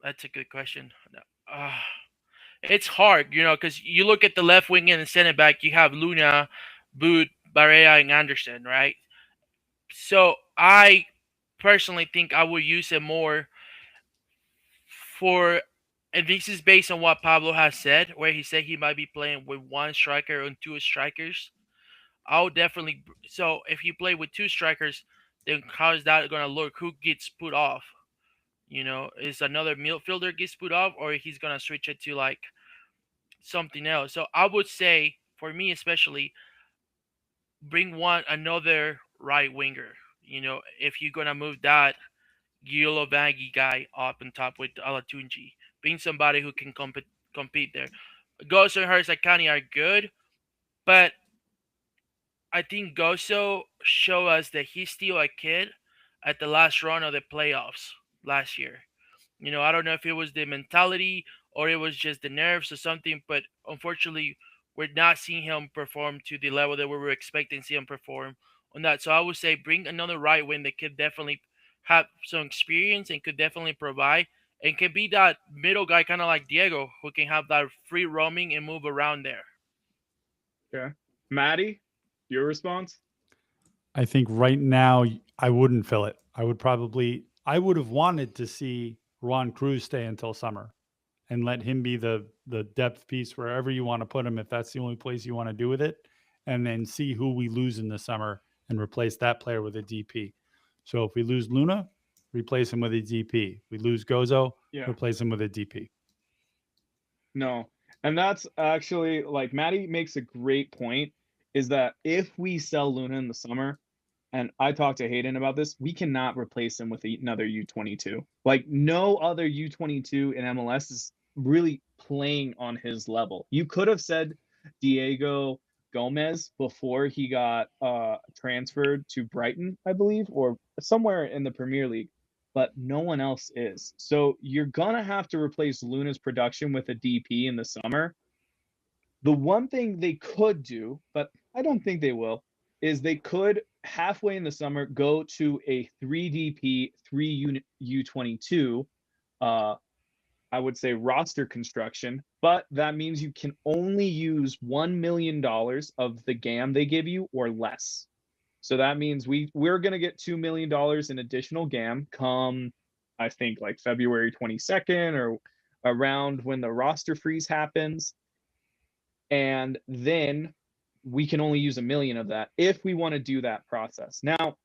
That's a good question. Uh, it's hard, because you look at the left wing and the center back. You have Luna, Boot, Barea, and Anderson, right? So I personally think I would use it more for, and this is based on what Pablo has said, where he said he might be playing with one striker and two strikers. I'll definitely. So if you play with two strikers, then how is that gonna look? Who gets put off? Is another midfielder gets put off, or he's gonna switch it to like something else. So I would say, for me especially, bring another right winger. If you're gonna move that Giulovagi guy up on top with Alatunji, being somebody who can compete there. Goso and Harzakani are good, but I think Goso show us that he's still a kid at the last run of the playoffs last year. I don't know if it was the mentality or it was just the nerves or something, but unfortunately, we're not seeing him perform to the level that we were expecting to see him perform on that. So I would say bring another right wing that could definitely have some experience and could definitely provide and can be that middle guy, kind of like Diego, who can have that free roaming and move around there. Okay. Maddie, your response? I think right now I wouldn't fill it. I would have wanted to see Juan Cruz stay until summer and let him be the depth piece wherever you want to put him, if that's the only place you want to do with it, and then see who we lose in the summer and replace that player with a DP. So if we lose Luna, replace him with a DP. If we lose Gozo, replace him with a DP. No. And that's actually like Maddie makes a great point is that if we sell Luna in the summer, and I talked to Hayden about this, we cannot replace him with another U22. Like no other U22 in MLS is really playing on his level. You could have said Diego Gomez before he got transferred to Brighton, I believe, or somewhere in the Premier League, but no one else is. So you're gonna have to replace Luna's production with a DP in the summer. The one thing they could do, but I don't think they will, is they could halfway in the summer go to a 3DP, 3U22, I would say roster construction, but that means you can only use $1 million of the GAM they give you or less. So that means we're going to get $2 million in additional GAM come, I think, like February 22nd or around when the roster freeze happens. And then we can only use $1 million of that if we want to do that process. Now,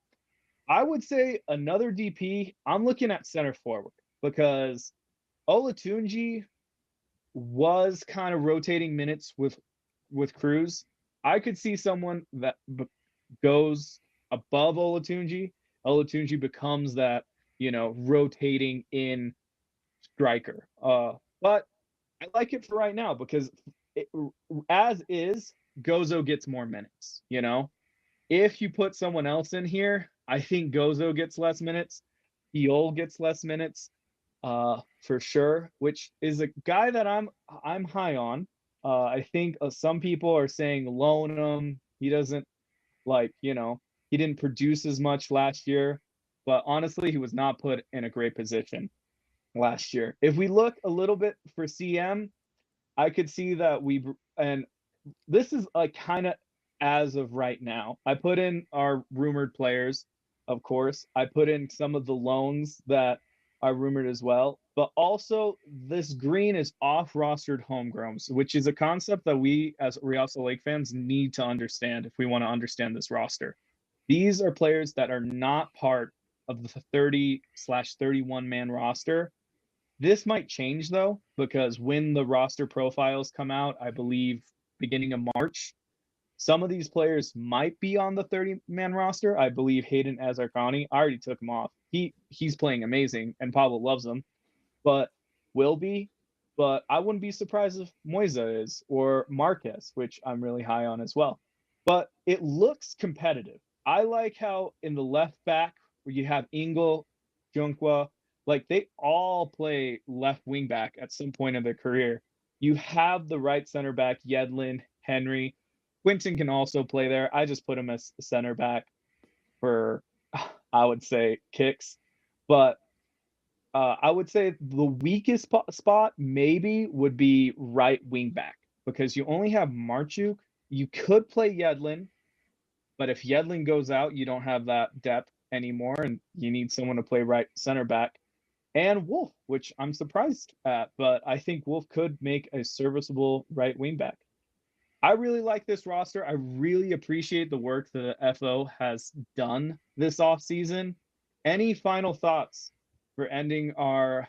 I would say another DP, I'm looking at center forward because Olatunji was kind of rotating minutes with Cruz. I could see someone that goes above Olatunji. Olatunji becomes that, rotating in striker. But I like it for right now because as is, Gozo gets more minutes, If you put someone else in here, I think Gozo gets less minutes. Eol gets less minutes, for sure, which is a guy that I'm high on. I think some people are saying loan him. He doesn't like, he didn't produce as much last year, but honestly, he was not put in a great position last year. If we look a little bit for CM, I could see that and this is like kind of as of right now. I put in our rumored players, of course. I put in some of the loans that are rumored as well. But also, this green is off rostered homegrowns, which is a concept that we as Real Salt Lake fans need to understand if we want to understand this roster. These are players that are not part of the 30/31 man roster. This might change though, because when the roster profiles come out, I believe beginning of March, some of these players might be on the 30-man roster. I believe Hayden Azarkani, I already took him off. He's playing amazing and Pablo loves him, but will be. But I wouldn't be surprised if Moisa is, or Marquez, which I'm really high on as well. But it looks competitive. I like how in the left back where you have Engel, Junkwa, like they all play left wing back at some point in their career. You have the right center back, Yedlin, Henry. Quinton can also play there. I just put him as center back for, I would say, kicks. But I would say the weakest spot maybe would be right wing back, because you only have Marchuk. You could play Yedlin, but if Yedlin goes out, you don't have that depth anymore, and you need someone to play right center back. And Wolf, which I'm surprised at, but I think Wolf could make a serviceable right wing back. I really like this roster. I really appreciate the work that the FO has done this offseason. Any final thoughts for ending our,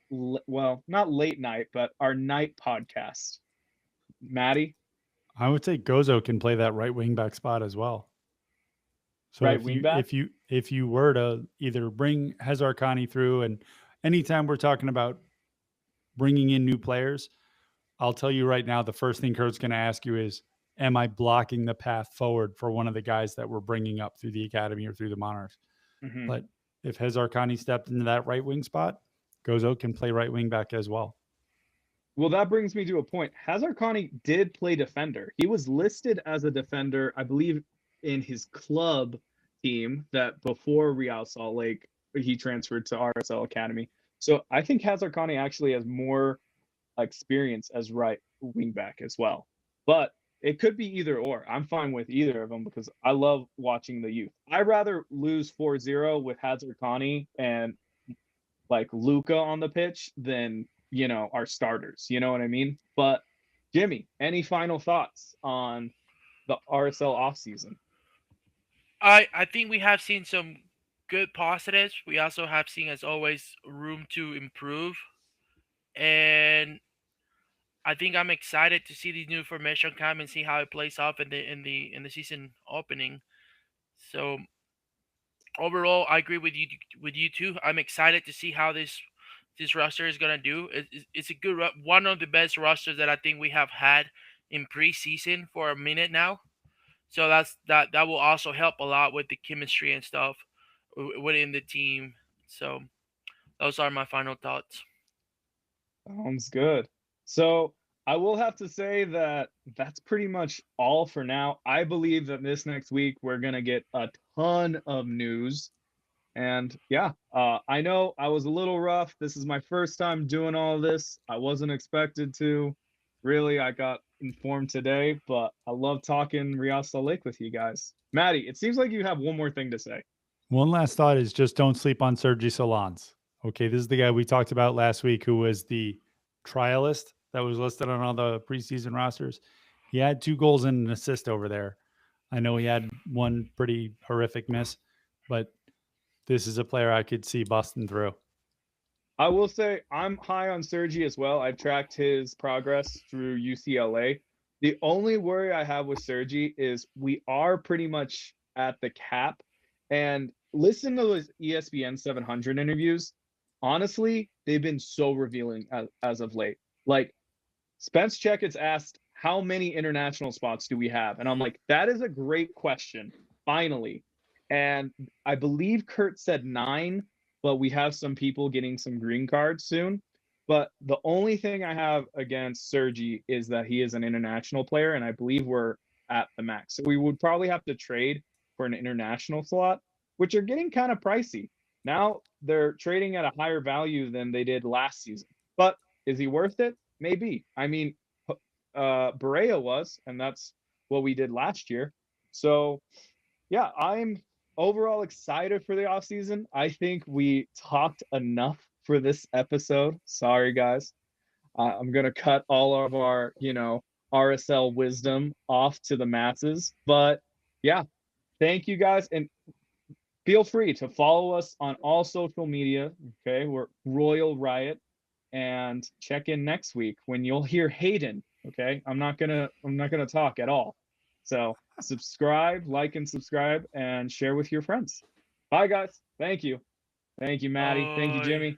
well, not late night, but our night podcast? Maddie, I would say Gozo can play that right wing back spot as well. So right wing back? if you were to either bring Hazarkani through, and anytime we're talking about bringing in new players, I'll tell you right now, the first thing Kurt's going to ask you is, am I blocking the path forward for one of the guys that we're bringing up through the academy or through the Monarchs? Mm-hmm. But if Hazarkani stepped into that right wing spot, Gozo can play right wing back as well. Well, that brings me to a point. Hazarkani did play defender. He was listed as a defender, I believe, in his club team that before Real Salt Lake, he transferred to RSL Academy. So I think Hazarkani actually has more experience as right wingback as well. But it could be either or. I'm fine with either of them because I love watching the youth. I'd rather lose 4-0 with Hazarkani and like Luca on the pitch than, our starters. You know what I mean? But Jimmy, any final thoughts on the RSL offseason? I think we have seen some good positives. We also have seen, as always, room to improve. And I think I'm excited to see the new formation come and see how it plays off in the season opening. So overall, I agree with you too. I'm excited to see how this roster is gonna do. It's a good one of the best rosters that I think we have had in preseason for a minute now. So that will also help a lot with the chemistry and stuff within the team. So those are my final thoughts. Sounds good. So I will have to say that that's pretty much all for now. I believe that this next week we're gonna get a ton of news. And yeah, I know I was a little rough. This is my first time doing all this. I wasn't expected to. Really, I got informed today, but I love talking Real Salt Lake with you guys. Maddie, it seems like you have one more thing to say. One last thought is just don't sleep on Sergi Solans. Okay, this is the guy we talked about last week who was the trialist that was listed on all the preseason rosters. He had 2 goals and an assist over there. I know he had one pretty horrific miss, but this is a player I could see busting through. I will say I'm high on Sergi as well. I've tracked his progress through UCLA. The only worry I have with Sergi is we are pretty much at the cap. And listen to those ESPN 700 interviews. Honestly, they've been so revealing as of late. Like Spence Checkett's asked, how many international spots do we have? And I'm like, that is a great question, finally. And I believe Kurt said 9, but we have some people getting some green cards soon. But the only thing I have against Sergi is that he is an international player, and I believe we're at the max. So we would probably have to trade for an international slot, which are getting kind of pricey. Now they're trading at a higher value than they did last season. But is he worth it? Maybe. I mean, Berea was, and that's what we did last year. So yeah, I'm overall excited for the offseason. I think we talked enough for this episode. Sorry, guys. I'm going to cut all of our, RSL wisdom off to the masses. But yeah, thank you guys. And feel free to follow us on all social media. Okay. We're Royal Riot. And check in next week when you'll hear Hayden. Okay. I'm not gonna talk at all. So subscribe, like, and subscribe, and share with your friends. Bye, guys. Thank you. Thank you, Maddie. Thank you, Bye. Jimmy.